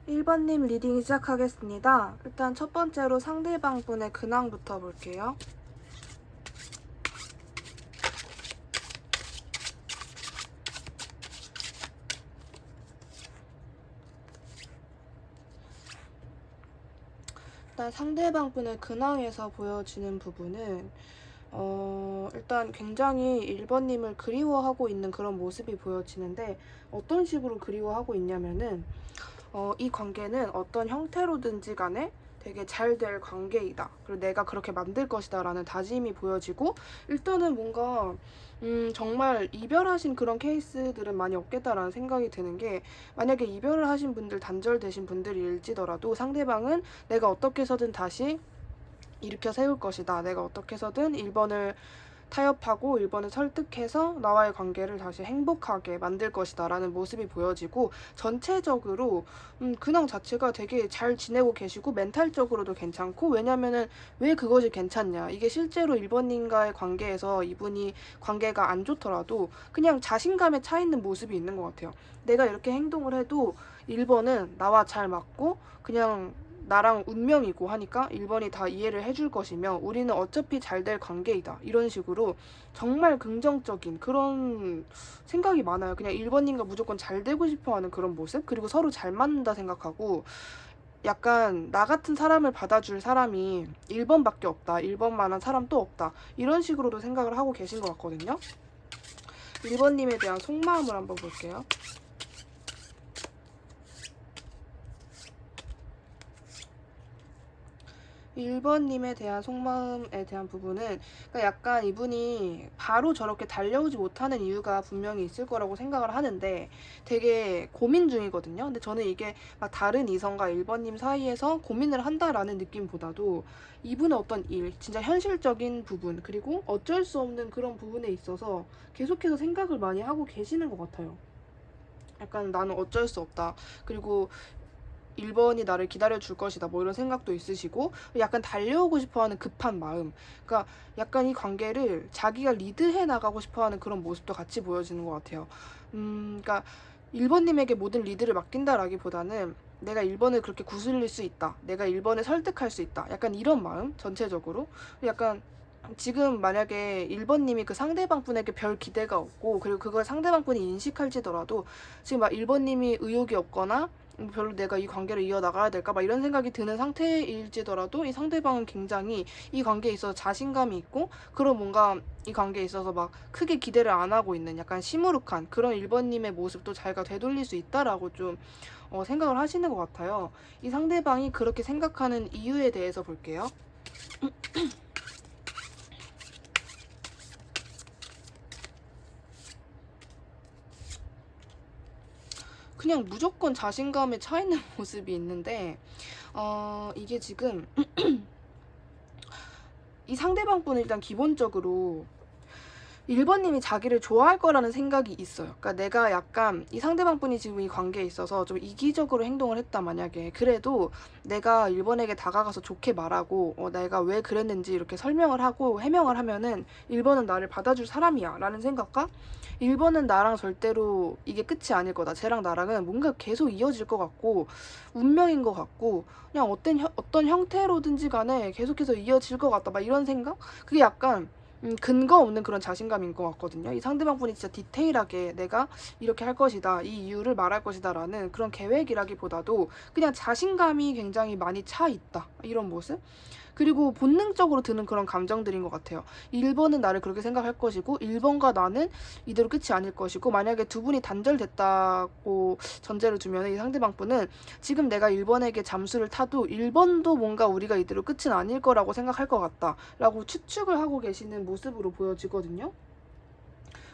1번님 리딩 시작하겠습니다. 일단 첫 번째로 상대방 분의 근황부터 볼게요. 일단 상대방 분의 근황에서 보여지는 부분은 일단 굉장히 1번님을 그리워하고 있는 그런 모습이 보여지는데, 어떤 식으로 그리워하고 있냐면은 이 관계는 어떤 형태로든지 간에 되게 잘 될 관계이다, 그리고 내가 그렇게 만들 것이다 라는 다짐이 보여지고, 일단은 뭔가 정말 이별하신 그런 케이스들은 많이 없겠다라는 생각이 드는 게, 만약에 이별을 하신 분들, 단절되신 분들일지더라도 상대방은 내가 어떻게 해서든 다시 일으켜 세울 것이다, 내가 어떻게 해서든 1번을 타협하고 1번을 설득해서 나와의 관계를 다시 행복하게 만들 것이다 라는 모습이 보여지고, 전체적으로 근황 자체가 되게 잘 지내고 계시고 멘탈적으로도 괜찮고, 왜냐면은 왜 그것이 괜찮냐, 이게 실제로 1번님과의 관계에서 이분이 관계가 안 좋더라도 그냥 자신감에 차 있는 모습이 있는 것 같아요. 내가 이렇게 행동을 해도 1번은 나와 잘 맞고 그냥 나랑 운명이고 하니까 1번이 다 이해를 해줄 것이며, 우리는 어차피 잘 될 관계이다, 이런 식으로 정말 긍정적인 그런 생각이 많아요. 그냥 1번님과 무조건 잘 되고 싶어하는 그런 모습, 그리고 서로 잘 맞는다 생각하고, 약간 나 같은 사람을 받아줄 사람이 1번밖에 없다, 1번만한 사람 또 없다, 이런 식으로도 생각을 하고 계신 것 같거든요. 1번님에 대한 속마음을 한번 볼게요. 1번님에 대한 속마음에 대한 부분은, 그러니까 약간 이분이 바로 저렇게 달려오지 못하는 이유가 분명히 있을 거라고 생각을 하는데, 되게 고민 중이거든요. 근데 저는 이게 막 다른 이성과 1번님 사이에서 고민을 한다라는 느낌보다도 이분의 어떤 일, 진짜 현실적인 부분, 그리고 어쩔 수 없는 그런 부분에 있어서 계속해서 생각을 많이 하고 계시는 것 같아요. 약간 나는 어쩔 수 없다, 그리고 1번이 나를 기다려줄 것이다, 뭐 이런 생각도 있으시고, 약간 달려오고 싶어하는 급한 마음, 그러니까 약간 이 관계를 자기가 리드해 나가고 싶어하는 그런 모습도 같이 보여지는 것 같아요. 그러니까 1번님에게 모든 리드를 맡긴다라기보다는 내가 1번을 그렇게 구슬릴 수 있다, 내가 1번을 설득할 수 있다, 약간 이런 마음, 전체적으로. 약간 지금 만약에 1번님이 그 상대방 분에게 별 기대가 없고, 그리고 그걸 상대방 분이 인식할지더라도 지금 막 1번님이 의욕이 없거나 별로 내가 이 관계를 이어나가야 될까 막 이런 생각이 드는 상태일지더라도, 이 상대방은 굉장히 이 관계에 있어서 자신감이 있고, 그런 뭔가 이 관계에 있어서 막 크게 기대를 안 하고 있는 약간 시무룩한 그런 1번님의 모습도 자기가 되돌릴 수 있다라고 좀 생각을 하시는 것 같아요. 이 상대방이 그렇게 생각하는 이유에 대해서 볼게요. 그냥 무조건 자신감에 차 있는 모습이 있는데, 이게 지금 이 상대방 분은 일단 기본적으로 1번님이 자기를 좋아할 거라는 생각이 있어요. 그러니까 내가 약간 이 상대방 분이 지금 이 관계에 있어서 좀 이기적으로 행동을 했다, 만약에 그래도 내가 1번에게 다가가서 좋게 말하고 내가 왜 그랬는지 이렇게 설명을 하고 해명을 하면은 1번은 나를 받아줄 사람이야 라는 생각과, 1번은 나랑 절대로 이게 끝이 아닐 거다, 쟤랑 나랑은 뭔가 계속 이어질 것 같고 운명인 것 같고, 그냥 어떤 형태로든지 간에 계속해서 이어질 것 같다, 막 이런 생각? 그게 약간 근거 없는 그런 자신감인 것 같거든요. 이 상대방 분이 진짜 디테일하게 내가 이렇게 할 것이다, 이 이유를 말할 것이다 라는 그런 계획이라기보다도 그냥 자신감이 굉장히 많이 차 있다, 이런 모습? 그리고 본능적으로 드는 그런 감정들인 것 같아요. 1번은 나를 그렇게 생각할 것이고 1번과 나는 이대로 끝이 아닐 것이고, 만약에 두 분이 단절됐다고 전제를 두면 이 상대방 분은 지금 내가 1번에게 잠수를 타도 1번도 뭔가 우리가 이대로 끝은 아닐 거라고 생각할 것 같다 라고 추측을 하고 계시는 모습으로 보여지거든요.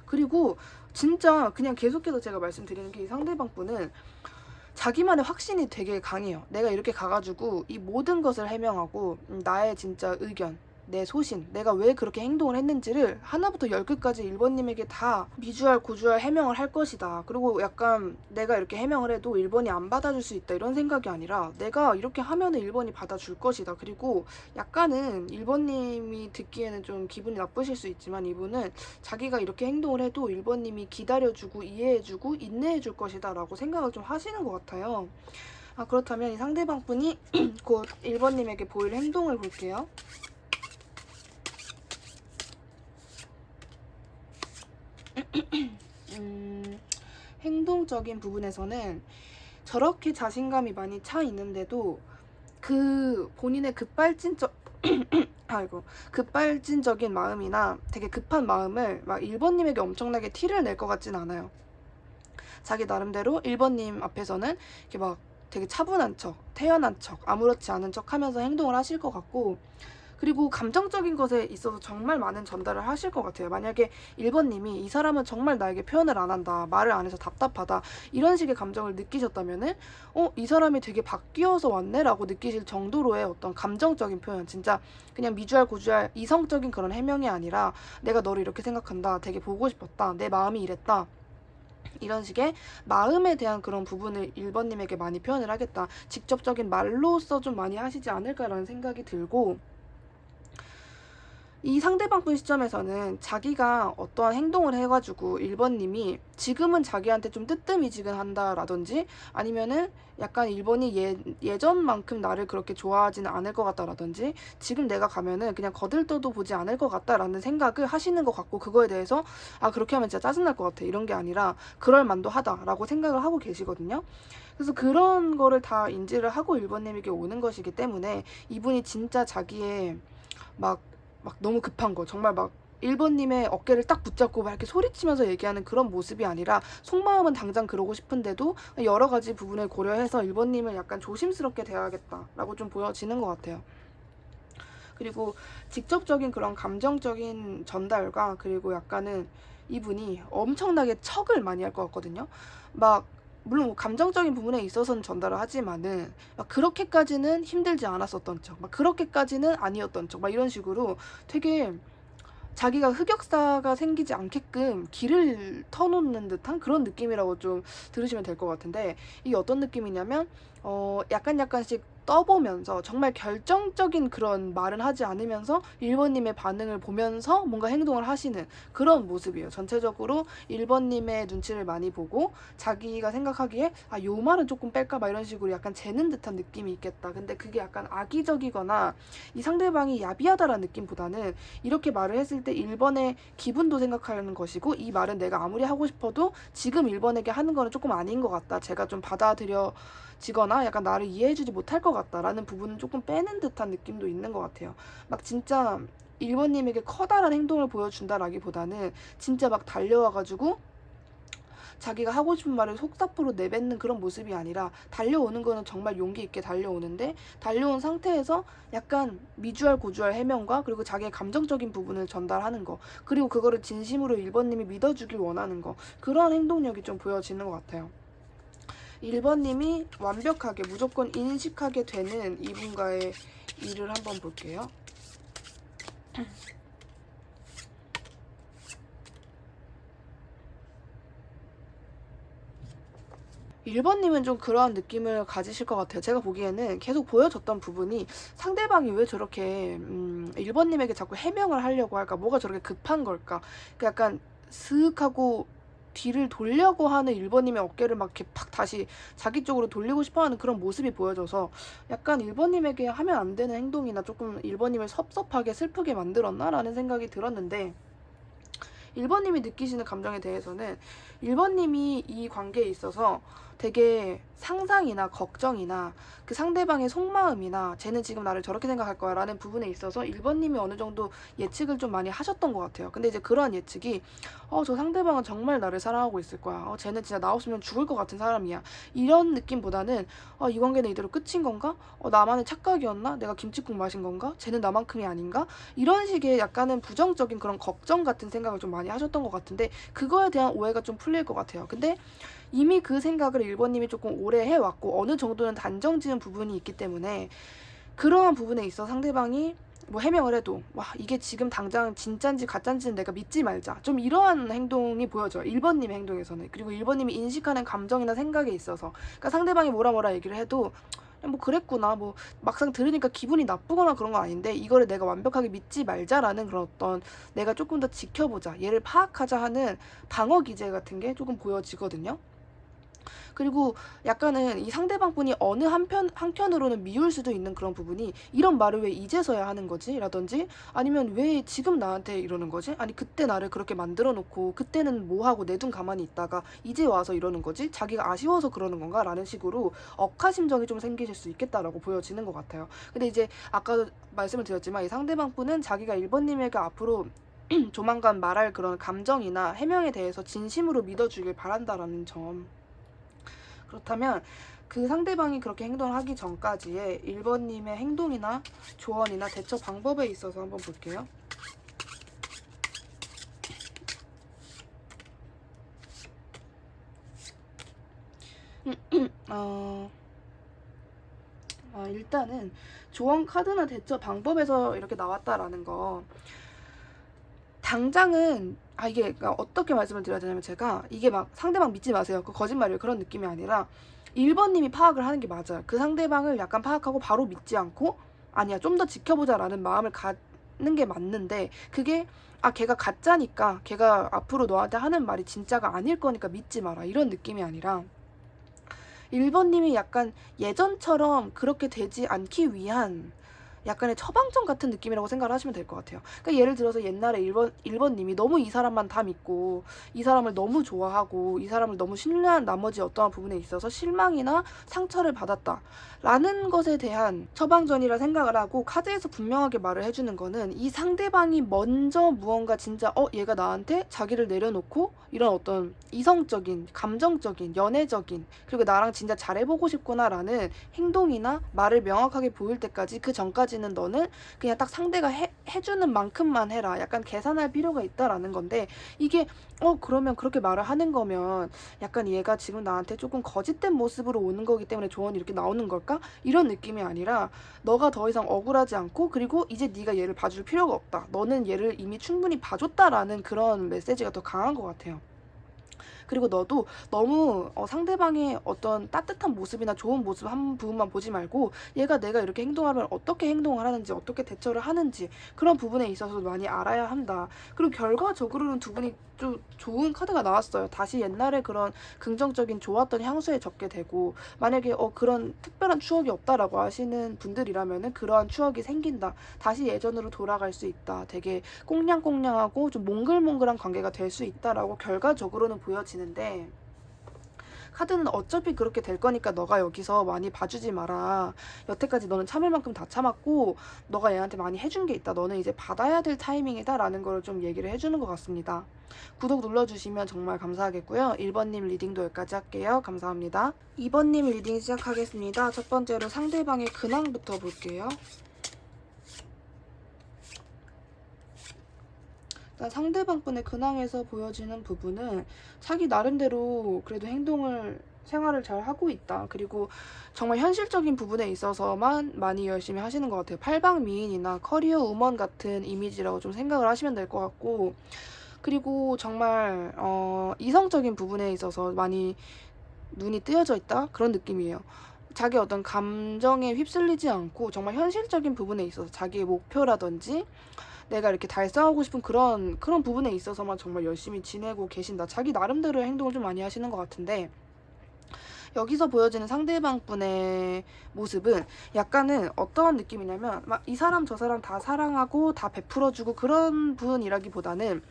그리고 진짜 그냥 계속해서 제가 말씀드리는 게, 이 상대방 분은 자기만의 확신이 되게 강해요. 내가 이렇게 가가지고 이 모든 것을 해명하고 나의 진짜 의견, 내 소신, 내가 왜 그렇게 행동을 했는지를 하나부터 열끝까지 1번님에게 다 미주알 고주알 해명을 할 것이다. 그리고 약간 내가 이렇게 해명을 해도 1번이 안 받아줄 수 있다, 이런 생각이 아니라 내가 이렇게 하면은 1번이 받아줄 것이다. 그리고 약간은 1번님이 듣기에는 좀 기분이 나쁘실 수 있지만, 이분은 자기가 이렇게 행동을 해도 1번님이 기다려주고 이해해주고 인내해줄 것이다 라고 생각을 좀 하시는 것 같아요. 그렇다면 이 상대방 분이 곧 1번님에게 보일 행동을 볼게요. 행동적인 부분에서는 저렇게 자신감이 많이 차 있는데도 그 본인의 급발진적인 마음이나 되게 급한 마음을 막 1번님에게 엄청나게 티를 낼 것 같진 않아요. 자기 나름대로 1번님 앞에서는 이렇게 막 되게 차분한 척, 태연한 척, 아무렇지 않은 척 하면서 행동을 하실 것 같고, 그리고 감정적인 것에 있어서 정말 많은 전달을 하실 것 같아요. 만약에 1번님이 이 사람은 정말 나에게 표현을 안 한다, 말을 안 해서 답답하다, 이런 식의 감정을 느끼셨다면은 이 사람이 되게 바뀌어서 왔네 라고 느끼실 정도로의 어떤 감정적인 표현, 진짜 그냥 미주알 고주알 이성적인 그런 해명이 아니라 내가 너를 이렇게 생각한다, 되게 보고 싶었다, 내 마음이 이랬다, 이런 식의 마음에 대한 그런 부분을 1번님에게 많이 표현을 하겠다, 직접적인 말로써 좀 많이 하시지 않을까라는 생각이 들고, 이 상대방 분 시점에서는 자기가 어떠한 행동을 해가지고 1번님이 지금은 자기한테 좀 뜨뜻미지근한다라든지, 아니면은 약간 1번이 예전만큼 나를 그렇게 좋아하지는 않을 것 같다라든지, 지금 내가 가면은 그냥 거들떠도 보지 않을 것 같다라는 생각을 하시는 것 같고, 그거에 대해서 그렇게 하면 진짜 짜증날 것 같아, 이런 게 아니라 그럴 만도 하다라고 생각을 하고 계시거든요. 그래서 그런 거를 다 인지를 하고 1번님에게 오는 것이기 때문에 이분이 진짜 자기의 막 너무 급한 거, 정말 막 1번님의 어깨를 딱 붙잡고 막 이렇게 소리치면서 얘기하는 그런 모습이 아니라, 속마음은 당장 그러고 싶은데도 여러 가지 부분을 고려해서 1번님을 약간 조심스럽게 대해야겠다라고 좀 보여지는 것 같아요. 그리고 직접적인 그런 감정적인 전달과, 그리고 약간은 이분이 엄청나게 척을 많이 할 것 같거든요. 막 물론 뭐 감정적인 부분에 있어서는 전달을 하지만은 막 그렇게까지는 힘들지 않았었던 척, 막 그렇게까지는 아니었던 척, 막 이런 식으로 되게 자기가 흑역사가 생기지 않게끔 길을 터놓는 듯한 그런 느낌이라고 좀 들으시면 될 것 같은데, 이게 어떤 느낌이냐면 약간씩 떠보면서 정말 결정적인 그런 말은 하지 않으면서 1번님의 반응을 보면서 뭔가 행동을 하시는 그런 모습이에요. 전체적으로 1번님의 눈치를 많이 보고 자기가 생각하기에 요 말은 조금 뺄까 봐 이런 식으로 약간 재는 듯한 느낌이 있겠다. 근데 그게 약간 악의적이거나 이 상대방이 야비하다라는 느낌보다는 이렇게 말을 했을 때 1번의 기분도 생각하는 것이고, 이 말은 내가 아무리 하고 싶어도 지금 1번에게 하는 거는 조금 아닌 것 같다, 제가 좀 받아들여지거나 약간 나를 이해해주지 못할 것 같다라는 부분은 조금 빼는 듯한 느낌도 있는 것 같아요. 막 진짜 1번님에게 커다란 행동을 보여준다라기보다는 진짜 막 달려와가지고 자기가 하고 싶은 말을 속사포로 내뱉는 그런 모습이 아니라, 달려오는 거는 정말 용기 있게 달려오는데, 달려온 상태에서 약간 미주알 고주알 해명과, 그리고 자기의 감정적인 부분을 전달하는 거, 그리고 그거를 진심으로 1번님이 믿어주길 원하는 거, 그런 행동력이 좀 보여지는 것 같아요. 1번님이 완벽하게 무조건 인식하게 되는 이분과의 일을 한번 볼게요. 1번님은 좀 그러한 느낌을 가지실 것 같아요. 제가 보기에는 계속 보여줬던 부분이, 상대방이 왜 저렇게 1번님에게 자꾸 해명을 하려고 할까, 뭐가 저렇게 급한 걸까, 약간 스윽 하고 뒤를 돌려고 하는 1번님의 어깨를 막 이렇게 팍 다시 자기 쪽으로 돌리고 싶어하는 그런 모습이 보여져서, 약간 1번님에게 하면 안 되는 행동이나 조금 1번님을 섭섭하게 슬프게 만들었나 라는 생각이 들었는데, 1번님이 느끼시는 감정에 대해서는 1번님이 이 관계에 있어서 되게 상상이나 걱정이나 그 상대방의 속마음이나 쟤는 지금 나를 저렇게 생각할 거야 라는 부분에 있어서 1번님이 어느 정도 예측을 좀 많이 하셨던 것 같아요. 근데 이제 그러한 예측이 저 상대방은 정말 나를 사랑하고 있을 거야, 쟤는 진짜 나 없으면 죽을 것 같은 사람이야, 이런 느낌보다는 이 관계는 이대로 끝인 건가? 나만의 착각이었나? 내가 김칫국 마신 건가? 쟤는 나만큼이 아닌가? 이런 식의 약간은 부정적인 그런 걱정 같은 생각을 좀 많이 하셨던 것 같은데, 그거에 대한 오해가 좀 풀릴 것 같아요. 근데 이미 그 생각을 1번님이 조금 오래 해왔고 어느 정도는 단정 지은 부분이 있기 때문에, 그러한 부분에 있어 상대방이 뭐 해명을 해도 이게 지금 당장 진짠지 가짠지는 내가 믿지 말자, 좀 이러한 행동이 보여져요, 1번님의 행동에서는. 그리고 1번님이 인식하는 감정이나 생각에 있어서, 그러니까 상대방이 뭐라 얘기를 해도 뭐 그랬구나, 뭐 막상 들으니까 기분이 나쁘거나 그런 건 아닌데, 이거를 내가 완벽하게 믿지 말자라는 그런 어떤, 내가 조금 더 지켜보자, 얘를 파악하자 하는 방어 기제 같은 게 조금 보여지거든요. 그리고 약간은 이 상대방 분이 어느 한편으로는 미울 수도 있는 그런 부분이, 이런 말을 왜 이제서야 하는 거지? 라든지, 아니면 왜 지금 나한테 이러는 거지? 아니 그때 나를 그렇게 만들어 놓고 그때는 뭐 하고 내 둔 가만히 있다가 이제 와서 이러는 거지? 자기가 아쉬워서 그러는 건가? 라는 식으로 억하심정이 좀 생기실 수 있겠다라고 보여지는 것 같아요. 근데 이제 아까도 말씀을 드렸지만 이 상대방 분은 자기가 1번님에게 앞으로 조만간 말할 그런 감정이나 해명에 대해서 진심으로 믿어주길 바란다라는 점. 그렇다면 그 상대방이 그렇게 행동을 하기 전까지의 1번님의 행동이나 조언이나 대처 방법에 있어서 한번 볼게요. 일단은 조언 카드나 대처 방법에서 이렇게 나왔다라는 거, 당장은 이게 그러니까 어떻게 말씀을 드려야 되냐면, 제가 이게 막 상대방 믿지 마세요, 그 거짓말이에요, 그런 느낌이 아니라 1번님이 파악을 하는 게 맞아요. 그 상대방을 약간 파악하고 바로 믿지 않고 아니야 좀 더 지켜보자 라는 마음을 갖는 게 맞는데, 그게 걔가 가짜니까 걔가 앞으로 너한테 하는 말이 진짜가 아닐 거니까 믿지 마라 이런 느낌이 아니라, 1번님이 약간 예전처럼 그렇게 되지 않기 위한 약간의 처방전 같은 느낌이라고 생각을 하시면 될 것 같아요. 그러니까 예를 들어서 옛날에 1번님이 너무 이 사람만 다 믿고 이 사람을 너무 좋아하고 이 사람을 너무 신뢰한 나머지 어떠한 부분에 있어서 실망이나 상처를 받았다 라는 것에 대한 처방전이라 생각을 하고, 카드에서 분명하게 말을 해주는 거는 이 상대방이 먼저 무언가 진짜 얘가 나한테 자기를 내려놓고 이런 어떤 이성적인, 감정적인, 연애적인, 그리고 나랑 진짜 잘해보고 싶구나 라는 행동이나 말을 명확하게 보일 때까지, 그 전까지는 너는 그냥 딱 상대가 해주는 만큼만 해라, 약간 계산할 필요가 있다라는 건데, 이게 그러면 그렇게 말을 하는 거면 약간 얘가 지금 나한테 조금 거짓된 모습으로 오는 거기 때문에 조언이 이렇게 나오는 걸까? 이런 느낌이 아니라, 너가 더 이상 억울하지 않고 그리고 이제 네가 얘를 봐줄 필요가 없다, 너는 얘를 이미 충분히 봐줬다라는 그런 메시지가 더 강한 것 같아요. 그리고 너도 너무 상대방의 어떤 따뜻한 모습이나 좋은 모습 한 부분만 보지 말고, 얘가 내가 이렇게 행동하면 어떻게 행동을 하는지, 어떻게 대처를 하는지, 그런 부분에 있어서 많이 알아야 한다. 그리고 결과적으로는 두 분이 좀 좋은 카드가 나왔어요. 다시 옛날에 그런 긍정적인 좋았던 향수에 적게 되고, 만약에 그런 특별한 추억이 없다라고 하시는 분들이라면은 그러한 추억이 생긴다, 다시 예전으로 돌아갈 수 있다, 되게 꽁냥꽁냥하고 좀 몽글몽글한 관계가 될 수 있다라고 결과적으로는 보여지는데, 카드는 어차피 그렇게 될 거니까 너가 여기서 많이 봐주지 마라, 여태까지 너는 참을 만큼 다 참았고 너가 얘한테 많이 해준 게 있다, 너는 이제 받아야 될 타이밍이다 라는 걸 좀 얘기를 해주는 것 같습니다. 구독 눌러주시면 정말 감사하겠고요. 1번님 리딩도 여기까지 할게요. 감사합니다. 2번님 리딩 시작하겠습니다. 첫 번째로 상대방의 근황부터 볼게요. 상대방 분의 근황에서 보여지는 부분은 자기 나름대로 그래도 생활을 잘 하고 있다. 그리고 정말 현실적인 부분에 있어서만 많이 열심히 하시는 것 같아요. 팔방미인이나 커리어 우먼 같은 이미지라고 좀 생각을 하시면 될 것 같고, 그리고 정말 이성적인 부분에 있어서 많이 눈이 뜨여져 있다, 그런 느낌이에요. 자기 어떤 감정에 휩쓸리지 않고 정말 현실적인 부분에 있어서 자기의 목표라든지 내가 이렇게 달성하고 싶은 그런 부분에 있어서만 정말 열심히 지내고 계신다. 자기 나름대로의 행동을 좀 많이 하시는 것 같은데, 여기서 보여지는 상대방 분의 모습은 약간은 어떠한 느낌이냐면, 막 이 사람 저 사람 다 사랑하고 다 베풀어주고 그런 분이라기보다는,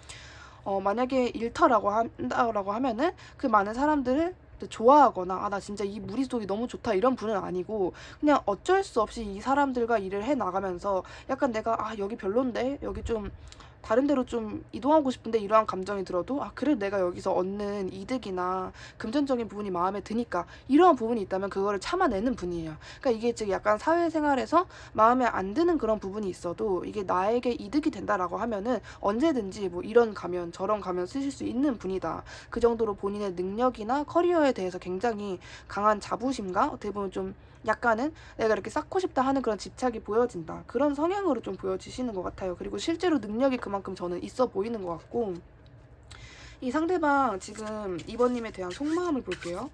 만약에 일터라고 한다라고 하면은 그 많은 사람들을 좋아하거나 나 진짜 이 무리속이 너무 좋다 이런 분은 아니고, 그냥 어쩔 수 없이 이 사람들과 일을 해 나가면서 약간 내가 여기 별론데, 여기 좀 다른 데로 좀 이동하고 싶은데, 이러한 감정이 들어도 그래 내가 여기서 얻는 이득이나 금전적인 부분이 마음에 드니까, 이러한 부분이 있다면 그거를 참아내는 분이에요. 그러니까 이게 즉 약간 사회생활에서 마음에 안 드는 그런 부분이 있어도 이게 나에게 이득이 된다라고 하면은 언제든지 뭐 이런 가면 저런 가면 쓰실 수 있는 분이다. 그 정도로 본인의 능력이나 커리어에 대해서 굉장히 강한 자부심과 어떻게 보면 좀 약간은 내가 이렇게 쌓고 싶다 하는 그런 집착이 보여진다, 그런 성향으로 좀 보여지시는 것 같아요. 그리고 실제로 능력이 그만큼 저는 있어 보이는 것 같고, 이 상대방 지금 2번님에 대한 속마음을 볼게요.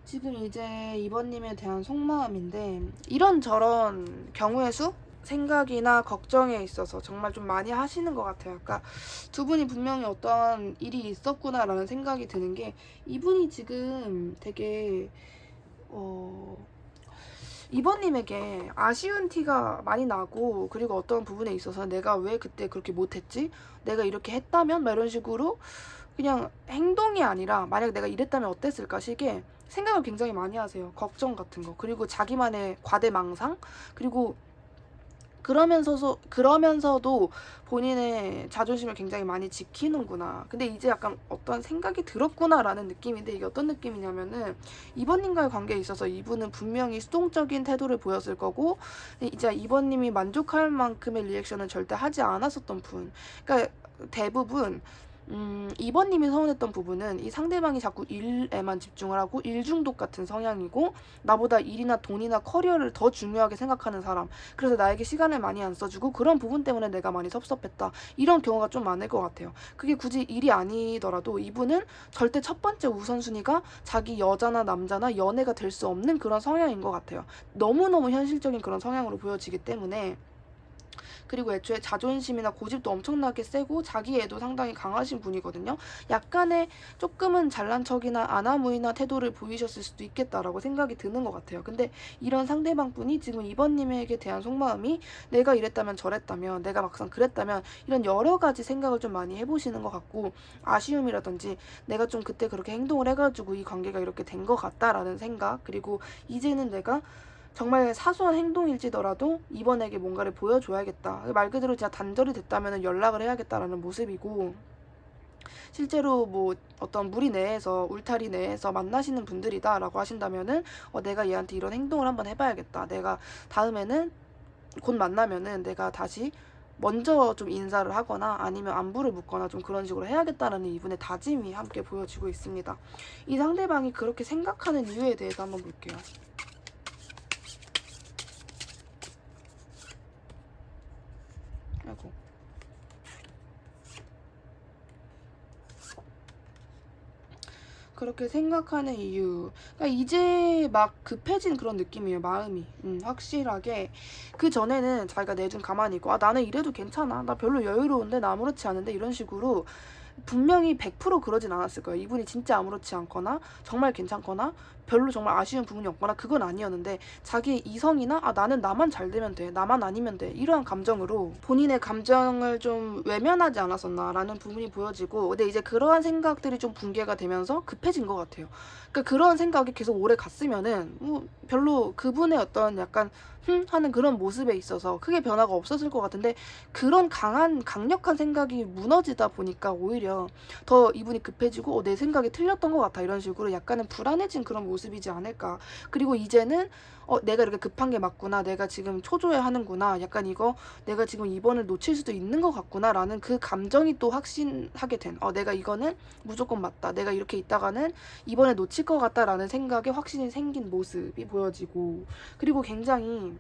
지금 이제 2번님에 대한 속마음인데, 이런저런 경우의 수? 생각이나 걱정에 있어서 정말 좀 많이 하시는 것 같아요. 그러니까 두 분이 분명히 어떤 일이 있었구나라는 생각이 드는 게, 이분이 지금 되게 이번님에게 아쉬운 티가 많이 나고, 그리고 어떤 부분에 있어서 내가 왜 그때 그렇게 못했지? 내가 이렇게 했다면? 막 이런 식으로 그냥 행동이 아니라 만약 내가 이랬다면 어땠을까 식의 생각을 굉장히 많이 하세요. 걱정 같은 거. 그리고 자기만의 과대망상? 그리고 그러면서도 본인의 자존심을 굉장히 많이 지키는구나. 근데 이제 약간 어떤 생각이 들었구나라는 느낌인데, 이게 어떤 느낌이냐면은, 이번님과의 관계에 있어서 이분은 분명히 수동적인 태도를 보였을 거고, 이제 이번님이 만족할 만큼의 리액션은 절대 하지 않았었던 분. 그러니까 대부분 이번님이 서운했던 부분은 이 상대방이 자꾸 일에만 집중을 하고 일중독 같은 성향이고, 나보다 일이나 돈이나 커리어를 더 중요하게 생각하는 사람, 그래서 나에게 시간을 많이 안 써주고 그런 부분 때문에 내가 많이 섭섭했다, 이런 경우가 좀 많을 것 같아요. 그게 굳이 일이 아니더라도 이분은 절대 첫 번째 우선순위가 자기 여자나 남자나 연애가 될 수 없는 그런 성향인 것 같아요. 너무너무 현실적인 그런 성향으로 보여지기 때문에. 그리고 애초에 자존심이나 고집도 엄청나게 세고 자기애도 상당히 강하신 분이거든요. 약간의 조금은 잘난 척이나 아나무인한 태도를 보이셨을 수도 있겠다라고 생각이 드는 것 같아요. 근데 이런 상대방분이 지금 이번님에게 대한 속마음이, 내가 이랬다면 저랬다면, 내가 막상 그랬다면, 이런 여러 가지 생각을 좀 많이 해보시는 것 같고, 아쉬움이라든지 내가 좀 그때 그렇게 행동을 해가지고 이 관계가 이렇게 된 것 같다라는 생각, 그리고 이제는 내가 정말 사소한 행동일지더라도 이번에게 뭔가를 보여줘야겠다, 말 그대로 진짜 단절이 됐다면 연락을 해야겠다라는 모습이고, 실제로 뭐 어떤 무리 내에서, 울타리 내에서 만나시는 분들이다 라고 하신다면은 내가 얘한테 이런 행동을 한번 해봐야겠다, 내가 다음에는 곧 만나면은 내가 다시 먼저 좀 인사를 하거나 아니면 안부를 묻거나 좀 그런 식으로 해야겠다라는 이분의 다짐이 함께 보여지고 있습니다. 이 상대방이 그렇게 생각하는 이유에 대해서 한번 볼게요. 아이고. 그렇게 생각하는 이유, 그러니까 이제 막 급해진 그런 느낌이에요. 마음이 확실하게. 그 전에는 자기가 내준 가만히 있고, 아 나는 이래도 괜찮아, 나 별로 여유로운데, 나 아무렇지 않은데, 이런 식으로 분명히 100% 그러진 않았을 거예요. 이분이 진짜 아무렇지 않거나 정말 괜찮거나 별로 정말 아쉬운 부분이 없거나 그건 아니었는데, 자기의 이성이나 나는 나만 잘 되면 돼, 나만 아니면 돼, 이러한 감정으로 본인의 감정을 좀 외면하지 않았었나라는 부분이 보여지고, 근데 이제 그러한 생각들이 좀 붕괴가 되면서 급해진 것 같아요. 그러니까 그런 생각이 계속 오래 갔으면은 뭐 별로 그분의 어떤 약간 하는 그런 모습에 있어서 크게 변화가 없었을 것 같은데, 그런 강력한 생각이 무너지다 보니까 오히려 더 이분이 급해지고 내 생각이 틀렸던 것 같아, 이런 식으로 약간은 불안해진 그런 모습이지 않을까. 그리고 이제는 내가 이렇게 급한 게 맞구나, 내가 지금 초조해하는구나, 약간 이거 내가 지금 이번을 놓칠 수도 있는 것 같구나 라는 그 감정이 또 확신하게 된, 내가 이거는 무조건 맞다, 내가 이렇게 있다가는 이번에 놓칠 것 같다라는 생각에 확신이 생긴 모습이 보여지고, 그리고 굉장히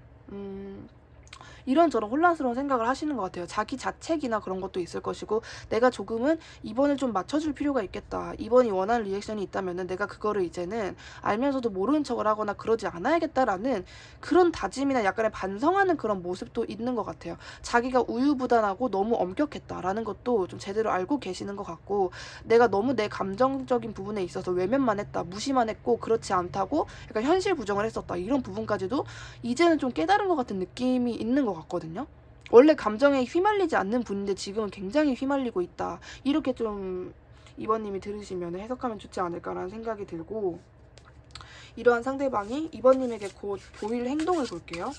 이런저런 혼란스러운 생각을 하시는 것 같아요. 자기 자책이나 그런 것도 있을 것이고, 내가 조금은 이번을 좀 맞춰줄 필요가 있겠다, 이번이 원하는 리액션이 있다면은 내가 그거를 이제는 알면서도 모르는 척을 하거나 그러지 않아야겠다라는 그런 다짐이나 약간의 반성하는 그런 모습도 있는 것 같아요. 자기가 우유부단하고 너무 엄격했다라는 것도 좀 제대로 알고 계시는 것 같고, 내가 너무 내 감정적인 부분에 있어서 외면만 했다, 무시만 했고 그렇지 않다고 약간 현실 부정을 했었다, 이런 부분까지도 이제는 좀 깨달은 것 같은 느낌이 있는 것 같거든요. 원래 감정에 휘말리지 않는 분인데 지금은 굉장히 휘말리고 있다, 이렇게 좀 이번님이 들으시면 해석하면 좋지 않을까라는 생각이 들고, 이러한 상대방이 이번님에게 곧 보일 행동을 볼게요.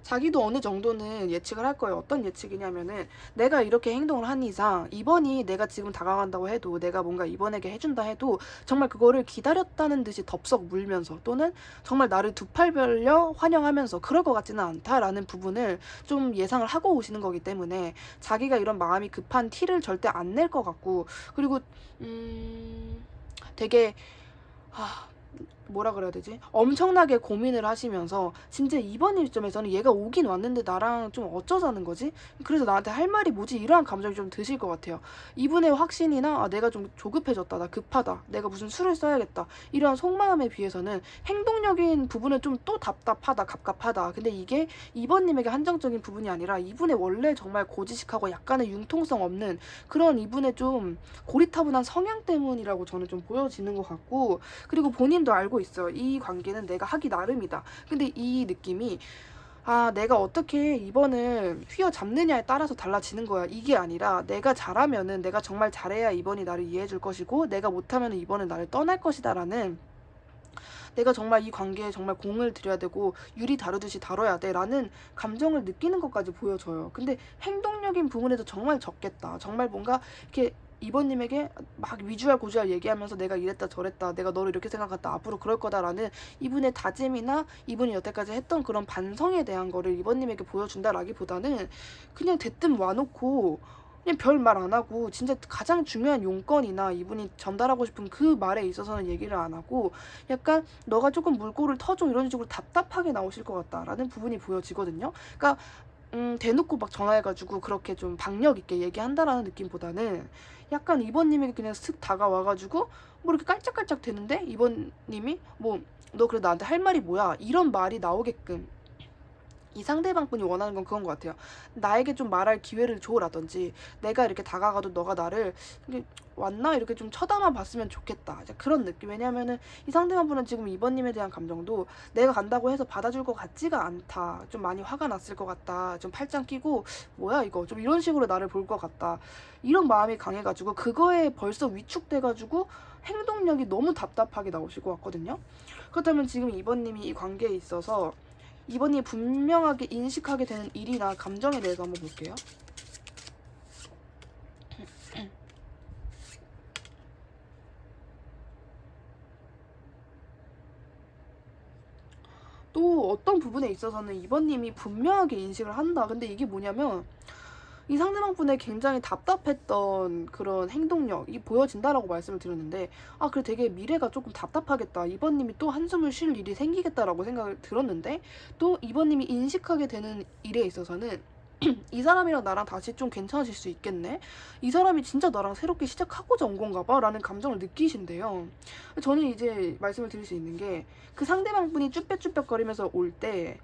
자기도 어느 정도는 예측을 할 거예요. 어떤 예측이냐면은, 내가 이렇게 행동을 한 이상 이번이 내가 지금 다가간다고 해도, 내가 뭔가 이번에게 해준다 해도 정말 그거를 기다렸다는 듯이 덥석 물면서, 또는 정말 나를 두 팔 벌려 환영하면서 그럴 것 같지는 않다라는 부분을 좀 예상을 하고 오시는 거기 때문에, 자기가 이런 마음이 급한 티를 절대 안 낼 것 같고, 그리고 되게 뭐라 그래야 되지? 엄청나게 고민을 하시면서 진짜 이번 일점에서는 얘가 오긴 왔는데 나랑 좀 어쩌자는 거지? 그래서 나한테 할 말이 뭐지? 이러한 감정이 좀 드실 것 같아요. 이분의 확신이나 내가 좀 조급해졌다, 나 급하다, 내가 무슨 수를 써야겠다, 이러한 속마음에 비해서는 행동력인 부분은 좀 또 답답하다, 갑갑하다. 근데 이게 이번님에게 한정적인 부분이 아니라 이분의 원래 정말 고지식하고 약간의 융통성 없는 그런 이분의 좀 고리타분한 성향 때문이라고 저는 좀 보여지는 것 같고, 그리고 본인도 알고 있어요. 이 관계는 내가 하기 나름이다. 근데 이 느낌이 내가 어떻게 이번을 휘어잡느냐에 따라서 달라지는 거야. 이게 아니라 내가 잘하면은 내가 정말 잘해야 이번이 나를 이해해 줄 것이고 내가 못하면은 이번은 나를 떠날 것이다 라는, 내가 정말 이 관계에 정말 공을 들여야 되고 유리 다루듯이 다뤄야 돼 라는 감정을 느끼는 것까지 보여져요. 근데 행동력인 부분에도 정말 적겠다. 정말 뭔가 이렇게 이번님에게 막 위주할 고주할 얘기하면서 내가 이랬다 저랬다, 내가 너를 이렇게 생각했다, 앞으로 그럴 거다라는 이분의 다짐이나 이분이 여태까지 했던 그런 반성에 대한 거를 이번님에게 보여준다라기보다는 그냥 대뜸 와놓고 그냥 별 말 안 하고 진짜 가장 중요한 용건이나 이분이 전달하고 싶은 그 말에 있어서는 얘기를 안 하고 약간 너가 조금 물꼬를 터줘 이런 식으로 답답하게 나오실 것 같다라는 부분이 보여지거든요. 그러니까 대놓고 막 전화해가지고 그렇게 좀 박력 있게 얘기한다라는 느낌보다는 약간 이번님에게 그냥 슥 다가와가지고 뭐 이렇게 깔짝깔짝 되는데 이번님이 뭐 너 그래 나한테 할 말이 뭐야 이런 말이 나오게끔 이 상대방 분이 원하는 건 그건 것 같아요. 나에게 좀 말할 기회를 줘라든지 내가 이렇게 다가가도 너가 나를 이게 왔나 이렇게 좀 쳐다만 봤으면 좋겠다. 이제 그런 느낌. 왜냐면은 이 상대방 분은 지금 이번님에 대한 감정도 내가 간다고 해서 받아줄 것 같지가 않다. 좀 많이 화가 났을 것 같다. 좀 팔짱 끼고 뭐야 이거 좀 이런 식으로 나를 볼 것 같다. 이런 마음이 강해가지고 그거에 벌써 위축돼가지고 행동력이 너무 답답하게 나오실 것 같거든요. 그렇다면 지금 이번님이 이 관계에 있어서 이번이 분명하게 인식하게 되는 일이나 감정에 대해서 한번 볼게요. 또 어떤 부분에 있어서는 이번님이 분명하게 인식을 한다. 근데 이게 뭐냐면 이 상대방 분의 굉장히 답답했던 그런 행동력이 보여진다라고 말씀을 드렸는데 그래 되게 미래가 조금 답답하겠다. 이번님이 또 한숨을 쉴 일이 생기겠다라고 생각을 들었는데 또 이번님이 인식하게 되는 일에 있어서는 이 사람이랑 나랑 다시 좀 괜찮아질 수 있겠네? 이 사람이 진짜 나랑 새롭게 시작하고자 온 건가 봐? 라는 감정을 느끼신대요. 저는 이제 말씀을 드릴 수 있는 게 그 상대방 분이 쭈뼛쭈뼛거리면서 올 때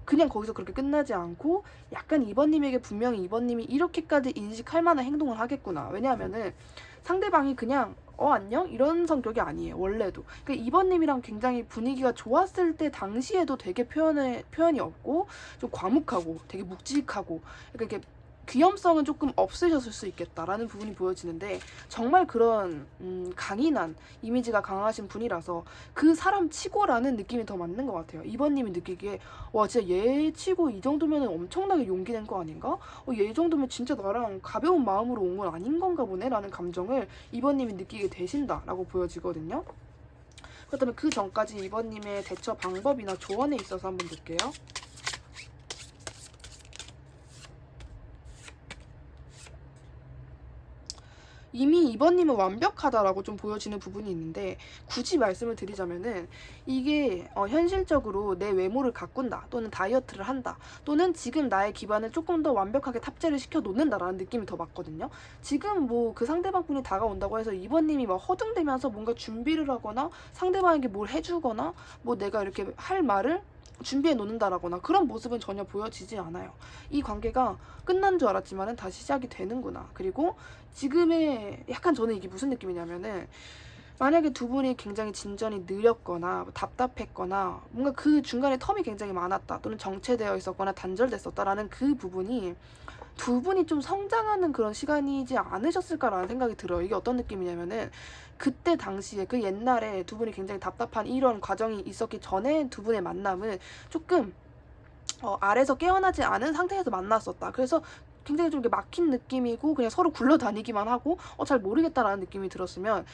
그냥 거기서 그렇게 끝나지 않고 약간 이번님에게 분명히 이번님이 이렇게까지 인식할 만한 행동을 하겠구나. 왜냐하면은 상대방이 그냥 안녕? 이런 성격이 아니에요. 원래도. 그러니까 이번님이랑 굉장히 분위기가 좋았을 때 당시에도 되게 표현이 없고 좀 과묵하고 되게 묵직하고 그러니까 이렇게 귀염성은 조금 없으셨을 수 있겠다라는 부분이 보여지는데 정말 그런 강인한 이미지가 강하신 분이라서 그 사람 치고라는 느낌이 더 맞는 것 같아요. 이번님이 느끼기에 와 진짜 얘 치고 이 정도면 엄청나게 용기 낸 거 아닌가? 얘 정도면 진짜 나랑 가벼운 마음으로 온 건 아닌 건가 보네 라는 감정을 이번님이 느끼게 되신다라고 보여지거든요. 그렇다면 그 전까지 이번님의 대처 방법이나 조언에 있어서 한번 볼게요. 이미 이번님은 완벽하다라고 좀 보여지는 부분이 있는데 굳이 말씀을 드리자면은 이게 현실적으로 내 외모를 가꾼다 또는 다이어트를 한다 또는 지금 나의 기반을 조금 더 완벽하게 탑재를 시켜 놓는다라는 느낌이 더 맞거든요. 지금 뭐 그 상대방 분이 다가온다고 해서 이번님이 막 허둥대면서 뭔가 준비를 하거나 상대방에게 뭘 해주거나 뭐 내가 이렇게 할 말을 준비해 놓는다라거나 그런 모습은 전혀 보여지지 않아요. 이 관계가 끝난 줄 알았지만은 다시 시작이 되는구나. 그리고 지금의 약간 저는 이게 무슨 느낌이냐면은 만약에 두 분이 굉장히 진전이 느렸거나 답답했거나 뭔가 그 중간에 텀이 굉장히 많았다 또는 정체되어 있었거나 단절됐었다라는 그 부분이 두 분이 좀 성장하는 그런 시간이지 않으셨을까라는 생각이 들어요. 이게 어떤 느낌이냐면은 그때 당시에 그 옛날에 두 분이 굉장히 답답한 이런 과정이 있었기 전에 두 분의 만남은 조금 아래서 깨어나지 않은 상태에서 만났었다. 그래서 굉장히 좀 이렇게 막힌 느낌이고 그냥 서로 굴러다니기만 하고 잘 모르겠다라는 느낌이 들었으면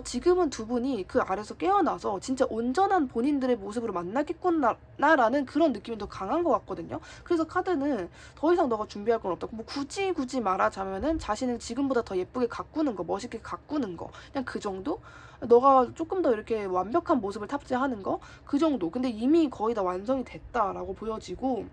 지금은 두 분이 그 아래서 깨어나서 진짜 온전한 본인들의 모습으로 만나겠구나라는 그런 느낌이 더 강한 것 같거든요. 그래서 카드는 더 이상 너가 준비할 건 없다. 뭐 굳이 말하자면은 자신을 지금보다 더 예쁘게 가꾸는 거, 멋있게 가꾸는 거, 그냥 그 정도? 너가 조금 더 이렇게 완벽한 모습을 탑재하는 거, 그 정도. 근데 이미 거의 다 완성이 됐다라고 보여지고,